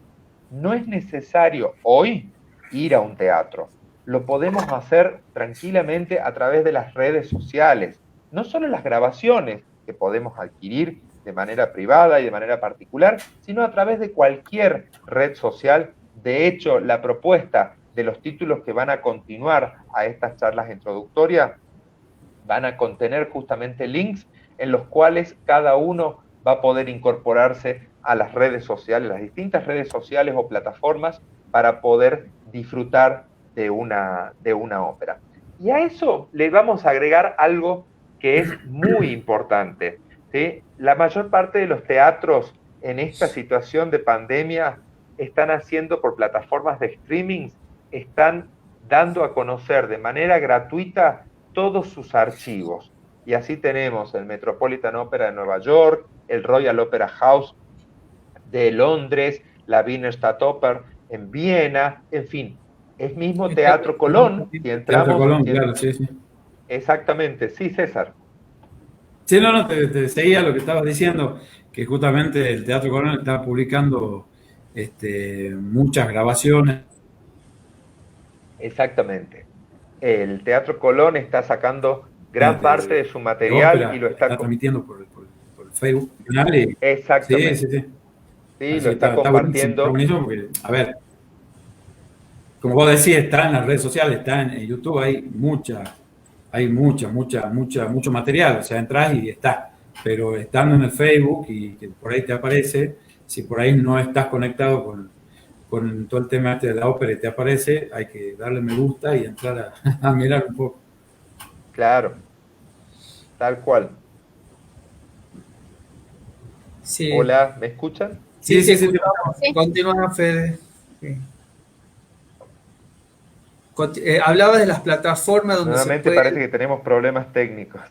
no es necesario hoy ir a un teatro. Lo podemos hacer tranquilamente a través de las redes sociales. No solo las grabaciones que podemos adquirir de manera privada y de manera particular, sino a través de cualquier red social. De hecho, la propuesta de los títulos que van a continuar a estas charlas introductorias van a contener justamente links en los cuales cada uno va a poder incorporarse a las redes sociales, las distintas redes sociales o plataformas para poder disfrutar de una ópera. Y a eso le vamos a agregar algo que es muy importante, ¿sí? La mayor parte de los teatros en esta situación de pandemia están haciendo por plataformas de streaming, están dando a conocer de manera gratuita todos sus archivos. Y así tenemos el Metropolitan Opera de Nueva York, el Royal Opera House de Londres, la Wiener Staatsoper en Viena, en fin, es mismo Teatro Colón, si entramos... Teatro Colón, claro, sí, sí. Exactamente, sí, César. Sí, no, te seguía lo que estabas diciendo, que justamente el Teatro Colón está publicando muchas grabaciones. Exactamente. El Teatro Colón está sacando gran parte de su material ópera, y lo está transmitiendo por el Facebook. Y, Exactamente. sí, sí, sí. Sí, Así lo está compartiendo. Está buenísimo porque, a ver, como vos decís, está en las redes sociales, está en YouTube, hay mucho material, o sea, entras y está, pero estando en el Facebook y que por ahí te aparece, si por ahí no estás conectado con todo el tema de la ópera y te aparece, hay que darle me gusta y entrar a mirar un poco. Claro, tal cual. Sí, Hola, ¿me escuchan? sí, Sí. escuchamos. Continúa, Fede. Sí. Hablaba de las plataformas donde se Nuevamente puede... parece que tenemos problemas técnicos.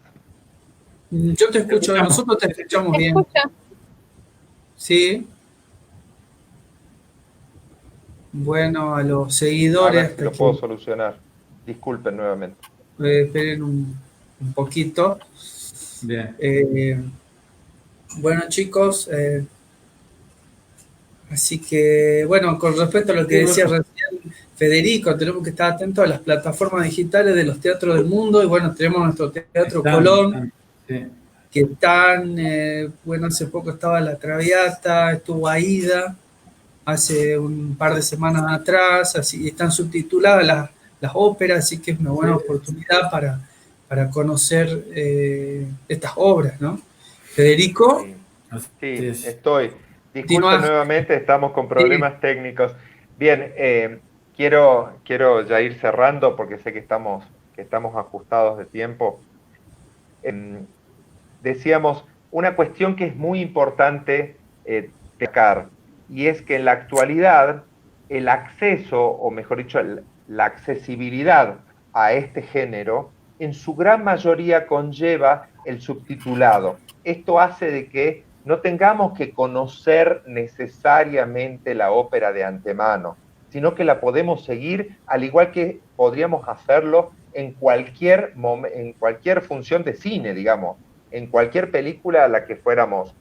Yo te escucho, nosotros te escuchamos bien. ¿Escucha? Sí. Bueno, a los A seguidores, ver si lo puedo solucionar. Disculpen nuevamente. esperen un poquito. Bien. Bueno, chicos, así que, bueno, con respecto a lo que decía recién Federico, tenemos que estar atentos a las plataformas digitales de los teatros del mundo. Y bueno, tenemos nuestro Teatro Colón, Sí. que están, bueno, hace poco estaba La Traviata, estuvo Aida hace un par de semanas atrás, así están subtituladas las óperas, así que es una buena oportunidad para conocer estas obras, ¿no? Federico, Sí, Sí. estoy. Disculpen continúa. nuevamente, estamos con Sí. problemas técnicos. Bien, quiero ya ir cerrando porque sé que estamos ajustados de tiempo. Decíamos, una cuestión que es muy importante destacar, y es que en la actualidad el acceso, o mejor dicho, la accesibilidad a este género, en su gran mayoría conlleva el subtitulado. Esto hace de que no tengamos que conocer necesariamente la ópera de antemano, sino que la podemos seguir al igual que podríamos hacerlo en cualquier función de cine, digamos, en cualquier película a la que fuéramos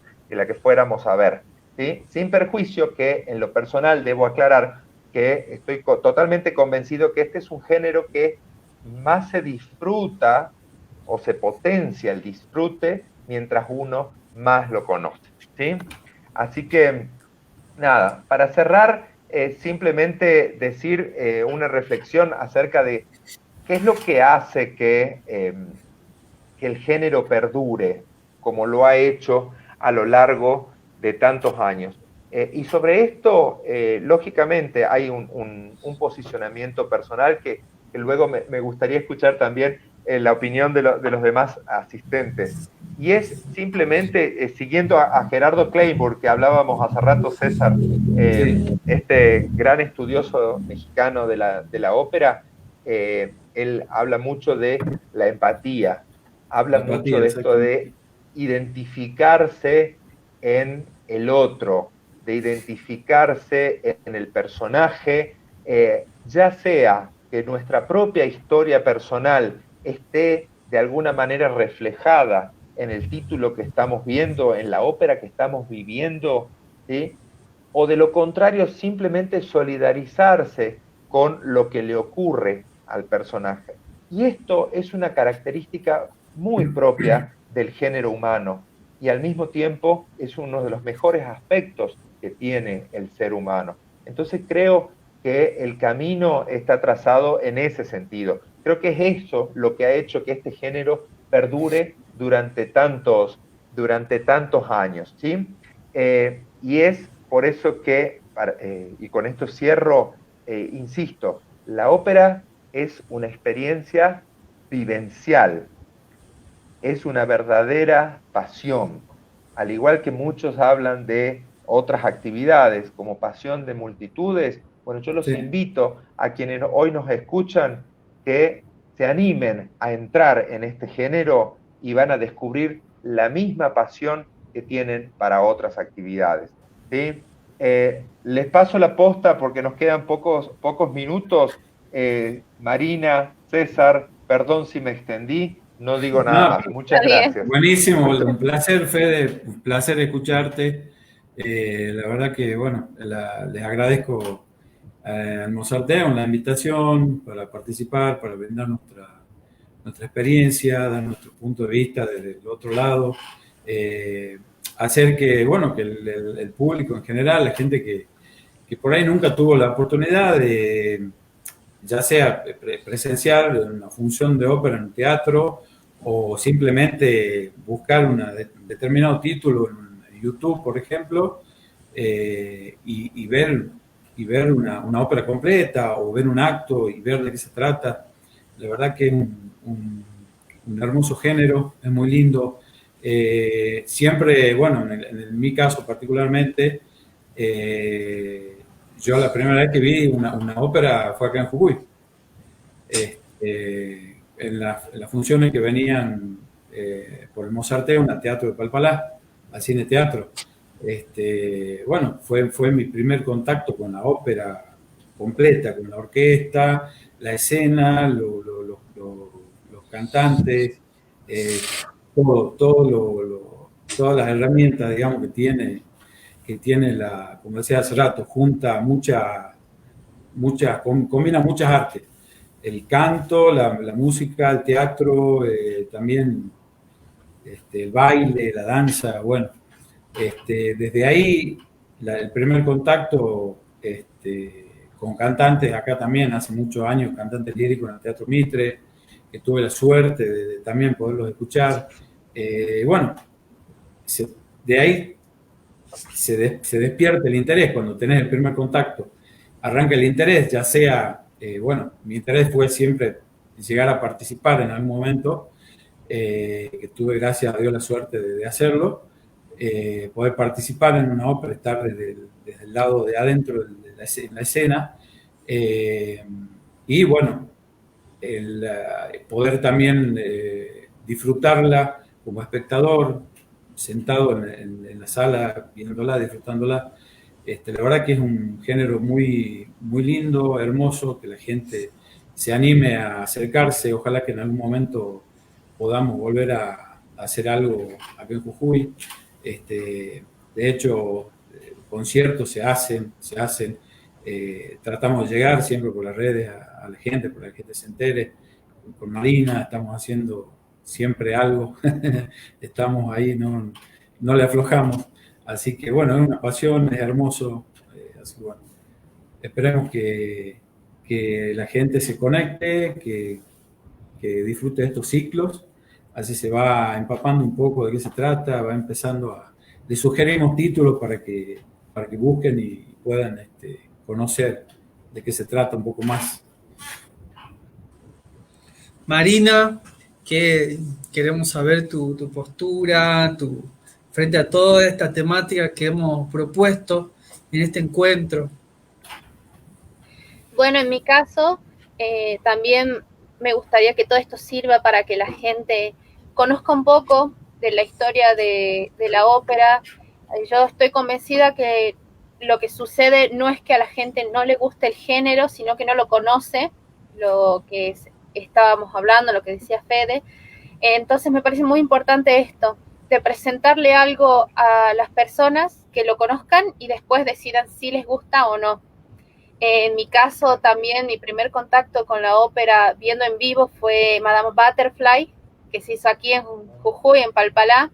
a ver, ¿sí? Sin perjuicio que en lo personal debo aclarar que estoy totalmente convencido que este es un género que más se disfruta o se potencia el disfrute mientras uno más lo conoce, ¿sí? Así que, nada, para cerrar, simplemente decir una reflexión acerca de qué es lo que hace que el género perdure como lo ha hecho a lo largo de tantos años. Y sobre esto, lógicamente, hay un posicionamiento personal que luego me gustaría escuchar también la opinión de los demás asistentes. Y es simplemente, siguiendo a Gerardo Kleinburg, que hablábamos hace rato, César, este gran estudioso mexicano de la ópera, él habla mucho de la empatía, habla mucho de esto de identificarse en el otro, de identificarse en el personaje, ya sea que nuestra propia historia personal esté de alguna manera reflejada en el título que estamos viendo, en la ópera que estamos viviendo, ¿sí? O de lo contrario, simplemente solidarizarse con lo que le ocurre al personaje. Y esto es una característica muy propia del género humano y al mismo tiempo es uno de los mejores aspectos que tiene el ser humano. Entonces creo que el camino está trazado en ese sentido. Creo que es eso lo que ha hecho que este género perdure durante tantos años, ¿sí? Y es por eso que, y con esto cierro, insisto, la ópera es una experiencia vivencial, es una verdadera pasión. Al igual que muchos hablan de otras actividades como Pasión de Multitudes, bueno, yo los invito a quienes hoy nos escuchan que se animen a entrar en este género y van a descubrir la misma pasión que tienen para otras actividades, ¿sí? Les paso la posta porque nos quedan pocos minutos. Marina, César, perdón si me extendí, no digo nada más. Muchas gracias. Buenísimo, un placer, Fede, un placer escucharte. La verdad que, bueno, les agradezco al Mozarteum la invitación para participar, para brindar nuestra experiencia, dar nuestro punto de vista desde el otro lado, hacer que, bueno, que el público en general, la gente que por ahí nunca tuvo la oportunidad de, ya sea presenciar una función de ópera en un teatro o simplemente buscar un determinado título en YouTube, por ejemplo, y ver una ópera completa o ver un acto y ver de qué se trata. La verdad que es un hermoso género, es muy lindo. Siempre, bueno, en mi caso particularmente, yo la primera vez que vi una ópera fue acá en Jujuy. En las funciones que venían por el Mozarteum al Teatro de Palpalá, al Cine Teatro. Bueno, fue mi primer contacto con la ópera completa, con la orquesta, la escena, los cantantes, todas las herramientas, digamos, que tiene como decía hace rato, combina muchas artes. El canto, la música, el teatro, también el baile, la danza, bueno. Desde ahí, el primer contacto con cantantes, acá también hace muchos años, cantantes líricos en el Teatro Mitre, que tuve la suerte de también poderlos escuchar. Bueno, de ahí se despierta el interés cuando tenés el primer contacto. Arranca el interés, ya sea, bueno, mi interés fue siempre llegar a participar en algún momento, que tuve, gracias a Dios, la suerte de hacerlo. Poder participar en una ópera, estar desde el lado de adentro de la escena, y bueno, poder también disfrutarla como espectador, sentado en la sala, viéndola, disfrutándola. La verdad que es un género muy, muy lindo, hermoso, que la gente se anime a acercarse. Ojalá que en algún momento podamos volver a hacer algo aquí en Jujuy. De hecho, conciertos se hacen, tratamos de llegar siempre por las redes a la gente, para que la gente se entere. Con Marina estamos haciendo siempre algo, estamos ahí, no le aflojamos. Así que bueno, es una pasión, es hermoso. Así que bueno, esperemos que la gente se conecte, que disfrute de estos ciclos. Así se va empapando un poco de qué se trata, va empezando le sugerimos títulos para que busquen y puedan conocer de qué se trata un poco más. Marina, que queremos saber tu postura, frente a toda esta temática que hemos propuesto en este encuentro. Bueno, en mi caso, también me gustaría que todo esto sirva para que la gente conozca un poco de la historia de la ópera. Yo estoy convencida que lo que sucede no es que a la gente no le guste el género, sino que no lo conoce, lo que estábamos hablando, lo que decía Fede. Entonces me parece muy importante esto, de presentarle algo a las personas que lo conozcan y después decidan si les gusta o no. En mi caso también mi primer contacto con la ópera viendo en vivo fue Madame Butterfly, que se hizo aquí en Jujuy, en Palpalá.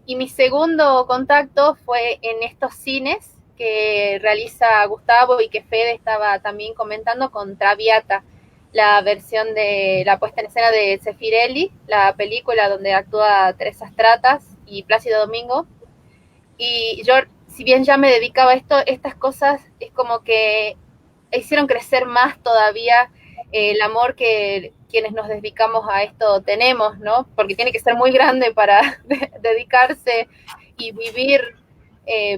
Y mi segundo contacto fue en estos cines que realiza Gustavo y que Fede estaba también comentando, con Traviata, la versión de la puesta en escena de Zeffirelli, la película donde actúa Teresa Stratas y Plácido Domingo. Y yo, si bien ya me dedicaba a esto, estas cosas es como que hicieron crecer más todavía el amor que quienes nos dedicamos a esto tenemos, ¿no? Porque tiene que ser muy grande para dedicarse y vivir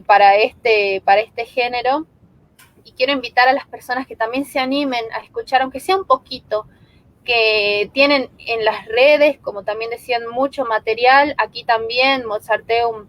para este género. Y quiero invitar a las personas que también se animen a escuchar, aunque sea un poquito, que tienen en las redes, como también decían, mucho material. Aquí también Mozarteum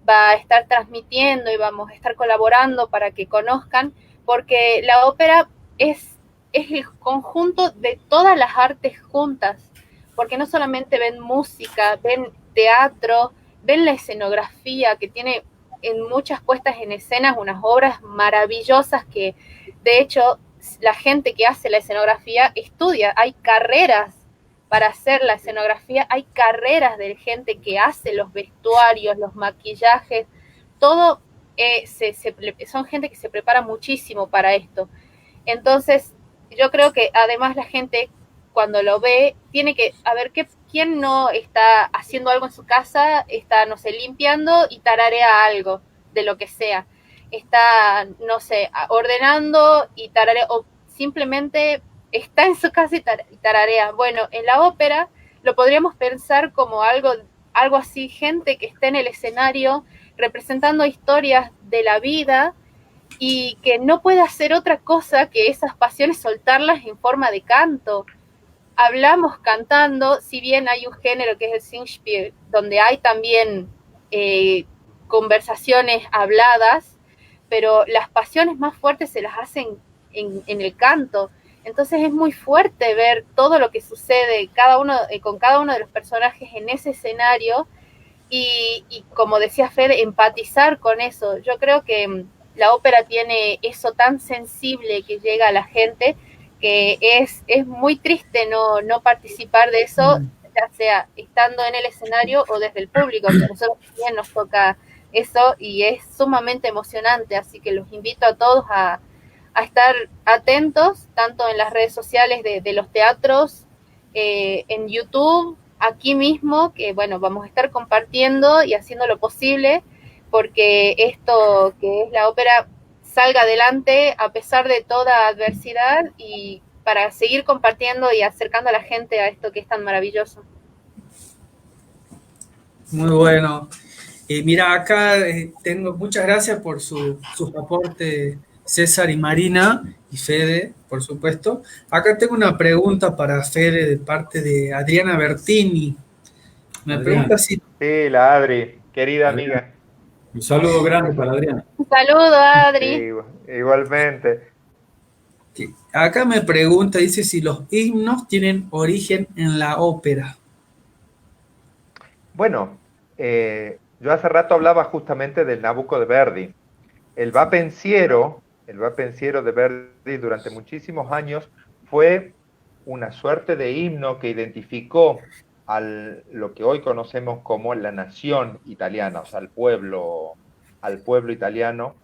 va a estar transmitiendo y vamos a estar colaborando para que conozcan, porque la ópera es el conjunto de todas las artes juntas, porque no solamente ven música, ven teatro, ven la escenografía, que tiene en muchas puestas en escenas unas obras maravillosas que, de hecho, la gente que hace la escenografía estudia, hay carreras para hacer la escenografía, hay carreras de gente que hace los vestuarios, los maquillajes, todo son gente que se prepara muchísimo para esto. Entonces, yo creo que además la gente cuando lo ve, tiene que, a ver, ¿quién no está haciendo algo en su casa, está, no sé, limpiando y tararea algo, de lo que sea? Está, no sé, ordenando y tararea, o simplemente está en su casa y tararea. Bueno, en la ópera lo podríamos pensar como algo así, gente que está en el escenario representando historias de la vida y que no puede hacer otra cosa que esas pasiones soltarlas en forma de canto. Hablamos cantando, si bien hay un género que es el Singspiel, donde hay también conversaciones habladas, pero las pasiones más fuertes se las hacen en el canto. Entonces es muy fuerte ver todo lo que sucede con cada uno de los personajes en ese escenario y como decía Fede, empatizar con eso. Yo creo que la ópera tiene eso tan sensible que llega a la gente, que es muy triste no participar de eso, ya sea estando en el escenario o desde el público, que a nosotros también nos toca eso y es sumamente emocionante, así que los invito a todos a estar atentos, tanto en las redes sociales de los teatros, en YouTube, aquí mismo, que bueno, vamos a estar compartiendo y haciendo lo posible porque esto que es la ópera salga adelante a pesar de toda adversidad y para seguir compartiendo y acercando a la gente a esto que es tan maravilloso. Muy bueno. Mira, acá tengo muchas gracias por sus aportes, César y Marina, y Fede, por supuesto. Acá tengo una pregunta para Fede de parte de Adriana Bertini. Me pregunta si... Sí, la Adri, querida amiga. Un saludo grande para Adriana. Un saludo, Adri. Sí, igualmente. Acá me pregunta, dice si los himnos tienen origen en la ópera. Bueno, yo hace rato hablaba justamente del Nabucco de Verdi. El Va Pensiero de Verdi durante muchísimos años fue una suerte de himno que identificó lo que hoy conocemos como la nación italiana, o sea, al pueblo italiano,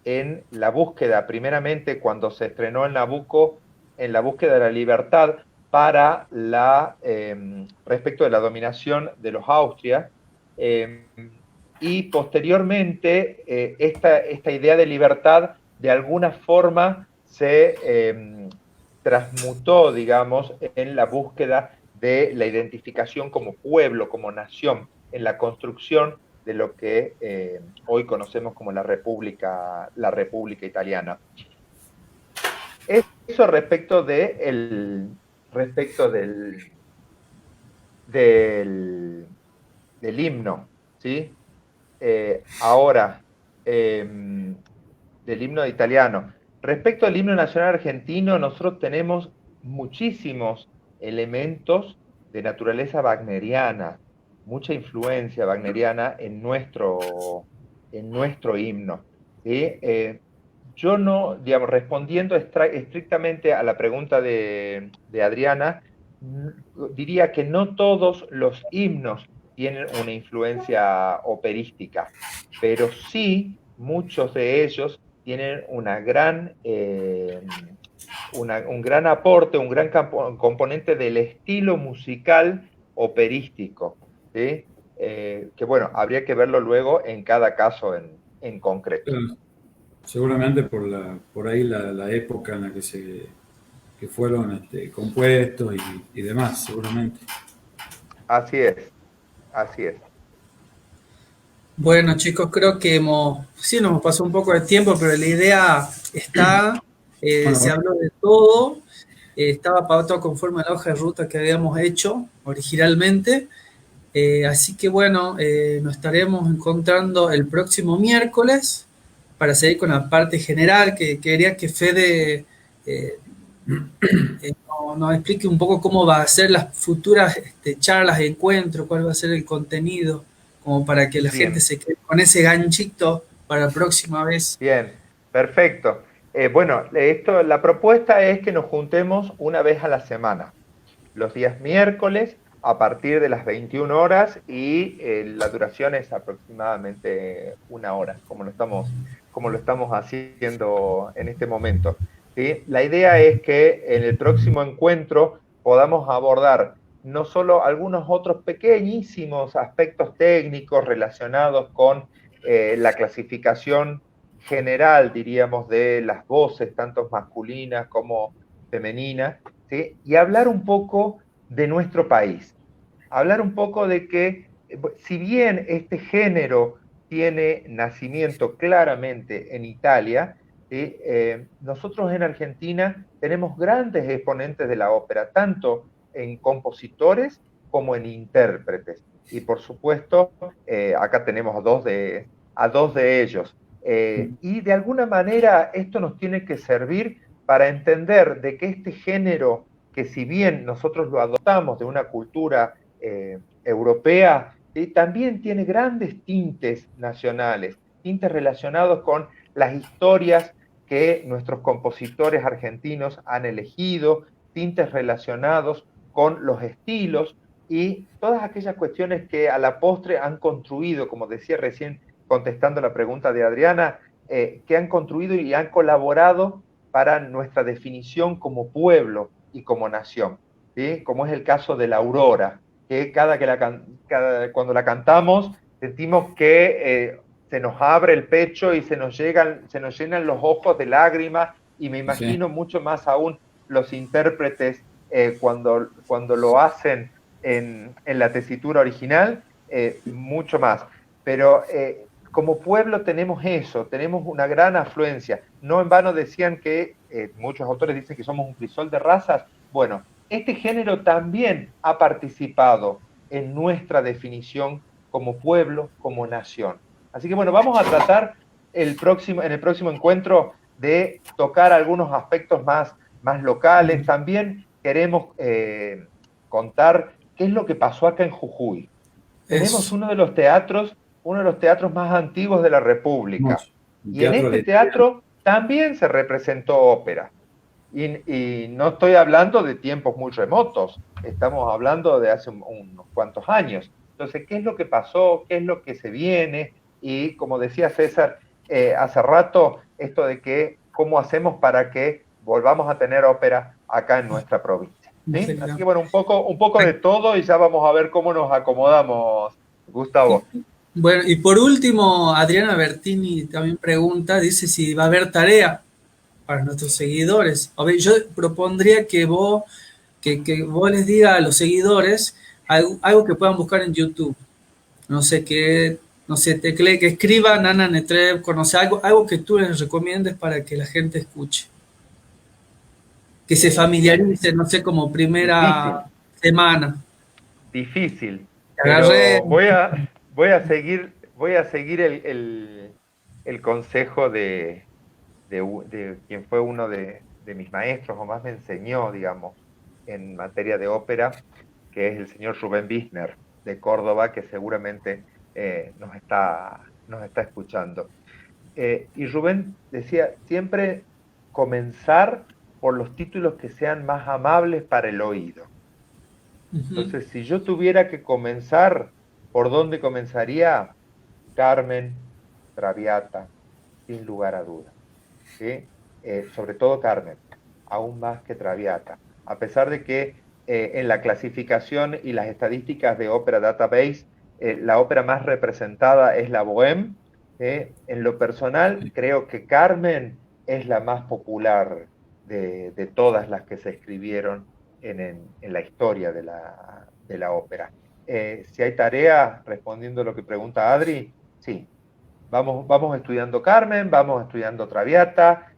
en la búsqueda, primeramente cuando se estrenó el Nabucco, en la búsqueda de la libertad para respecto de la dominación de los Austrias, y posteriormente esta idea de libertad de alguna forma se transmutó, digamos, en la búsqueda de la identificación como pueblo, como nación, en la construcción de lo que hoy conocemos como la República Italiana. Eso respecto del himno, ¿sí? Ahora, del himno italiano. Respecto al himno nacional argentino, nosotros tenemos muchísimos elementos de naturaleza wagneriana, mucha influencia wagneriana en nuestro himno, ¿sí? Yo no, digamos, respondiendo estrictamente a la pregunta de Adriana, diría que no todos los himnos tienen una influencia operística, pero sí muchos de ellos tienen un gran aporte, un gran componente del estilo musical operístico, ¿sí? Que bueno, habría que verlo luego en cada caso en concreto. Seguramente por ahí la época en la que fueron compuestos y demás, seguramente. Así es, así es. Bueno, chicos, creo que sí, nos pasó un poco de tiempo, pero la idea está, Bueno, se habló de todo, estaba pautado conforme a la hoja de ruta que habíamos hecho originalmente, así que bueno, nos estaremos encontrando el próximo miércoles para seguir con la parte general, que quería que Fede eh, nos explique un poco cómo va a ser las futuras charlas, encuentros, cuál va a ser el contenido, como para que la gente Bien. se quede con ese ganchito para la próxima vez. Bien, perfecto. Bueno, la propuesta es que nos juntemos una vez a la semana, los días miércoles a partir de las 21 horas y la duración es aproximadamente una hora, como lo estamos haciendo en este momento. ¿Sí? La idea es que en el próximo encuentro podamos abordar no solo algunos otros pequeñísimos aspectos técnicos relacionados con la clasificación general, diríamos, de las voces, tanto masculinas como femeninas, ¿sí? Y hablar un poco de nuestro país. Hablar un poco de que, si bien este género tiene nacimiento claramente en Italia, ¿sí? Nosotros en Argentina tenemos grandes exponentes de la ópera, tanto en compositores como en intérpretes. Y por supuesto, acá tenemos a dos de ellos. Y de alguna manera esto nos tiene que servir para entender de que este género, que si bien nosotros lo adoptamos de una cultura europea, también tiene grandes tintes nacionales, tintes relacionados con las historias que nuestros compositores argentinos han elegido, tintes relacionados con los estilos y todas aquellas cuestiones que a la postre han construido, como decía recién contestando la pregunta de Adriana, que han construido y han colaborado para nuestra definición como pueblo y como nación, ¿sí? Como es el caso de la Aurora, que cuando la cantamos sentimos que se nos abre el pecho y se nos llenan los ojos de lágrimas, y me imagino sí. mucho más aún los intérpretes cuando lo hacen en la tesitura original, mucho más. Pero como pueblo tenemos eso, tenemos una gran afluencia. No en vano decían que, muchos autores dicen que somos un crisol de razas. Bueno, este género también ha participado en nuestra definición como pueblo, como nación. Así que bueno, vamos a tratar en el próximo encuentro de tocar algunos aspectos más locales. También queremos contar qué es lo que pasó acá en Jujuy. Tenemos Eso. uno de los teatros más antiguos de la República. Un Y en teatro este de... teatro también se representó ópera. Y no estoy hablando de tiempos muy remotos, estamos hablando de hace unos cuantos años. Entonces, ¿qué es lo que pasó? ¿Qué es lo que se viene? Y como decía César hace rato, esto de que cómo hacemos para que volvamos a tener ópera acá en nuestra provincia. ¿Sí? Así que bueno, un poco de todo y ya vamos a ver cómo nos acomodamos, Gustavo. Bueno, y por último, Adriana Bertini también pregunta, dice si va a haber tarea para nuestros seguidores. A ver, yo propondría que vos les digas a los seguidores algo que puedan buscar en YouTube. No sé qué, no sé, que escriban Ana Netrebko, conoce algo que tú les recomiendes para que la gente escuche. Que se Bien, familiarice, no sé, como difícil, primera semana. difícil, Que agarré, pero voy a seguir el consejo de quien fue uno de mis maestros o más me enseñó, digamos, en materia de ópera, que es el señor Rubén Bisner de Córdoba, que seguramente nos está escuchando. Y Rubén decía, siempre comenzar por los títulos que sean más amables para el oído. uh-huh. Entonces, si yo tuviera que comenzar, ¿por dónde comenzaría? Carmen, Traviata, sin lugar a dudas. ¿Sí? Sobre todo Carmen, aún más que Traviata. A pesar de que en la clasificación y las estadísticas de Opera Database, la ópera más representada es la Bohème, en lo personal creo que Carmen es la más popular de todas las que se escribieron en la historia de la ópera. Si hay tarea, respondiendo a lo que pregunta Adri, Sí, vamos estudiando Carmen, vamos estudiando Traviata,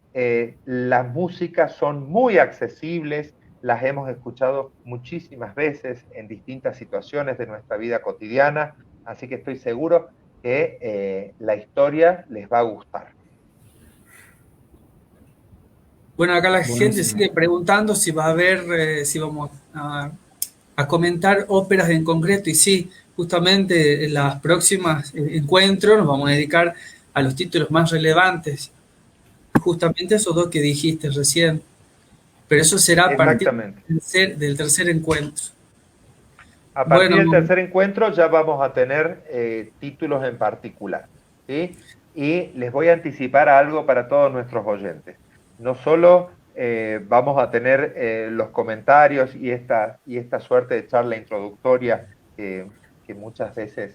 las músicas son muy accesibles, las hemos escuchado muchísimas veces en distintas situaciones de nuestra vida cotidiana, así que estoy seguro que la historia les va a gustar. Bueno, acá la gente Buenísimo. sigue preguntando si va a haber, si vamos a comentar óperas en concreto, y sí, justamente en las próximas encuentros nos vamos a dedicar a los títulos más relevantes, justamente esos dos que dijiste recién, pero eso será a partir Exactamente. del tercer encuentro. A partir Bueno, del tercer encuentro ya vamos a tener títulos en particular, ¿sí? Y les voy a anticipar algo para todos nuestros oyentes. No solo vamos a tener los comentarios y esta suerte de charla introductoria que muchas veces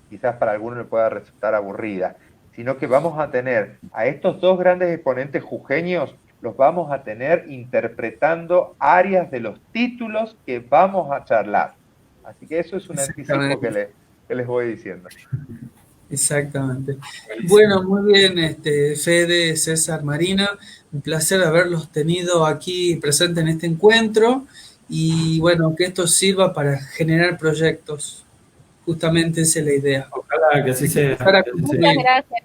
quizás para algunos le pueda resultar aburrida, sino que vamos a tener a estos dos grandes exponentes jujeños, los vamos a tener interpretando áreas de los títulos que vamos a charlar. Así que eso es un anticipo que les voy diciendo. Exactamente. Bueno, muy bien, Fede, César, Marina, un placer haberlos tenido aquí presentes en este encuentro y bueno, que esto sirva para generar proyectos. Justamente esa es la idea. Ojalá que así sea. Muchas gracias.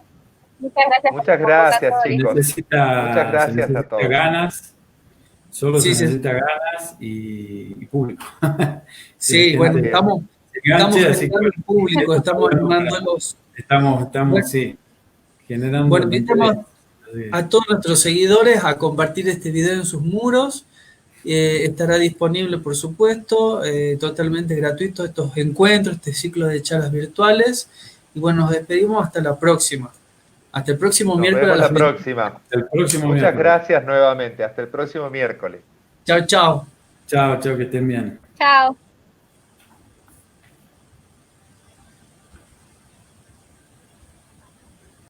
Muchas gracias, chicos. Muchas gracias a todos. Ganas, solo Sí, se necesita ganas y público. Sí, bueno, estamos generando el público, estamos animándolos. Estamos Bueno, sí, generando. Bueno, invitamos a todos nuestros seguidores a compartir este video en sus muros. Estará disponible, por supuesto, totalmente gratuito estos encuentros, este ciclo de charlas virtuales. Y bueno, nos despedimos hasta la próxima. Hasta el próximo miércoles. Nos vemos la próxima. Hasta el próximo Muchas miércoles. gracias nuevamente. Hasta el próximo miércoles. Chao, chao. Chao, que estén bien. Chao.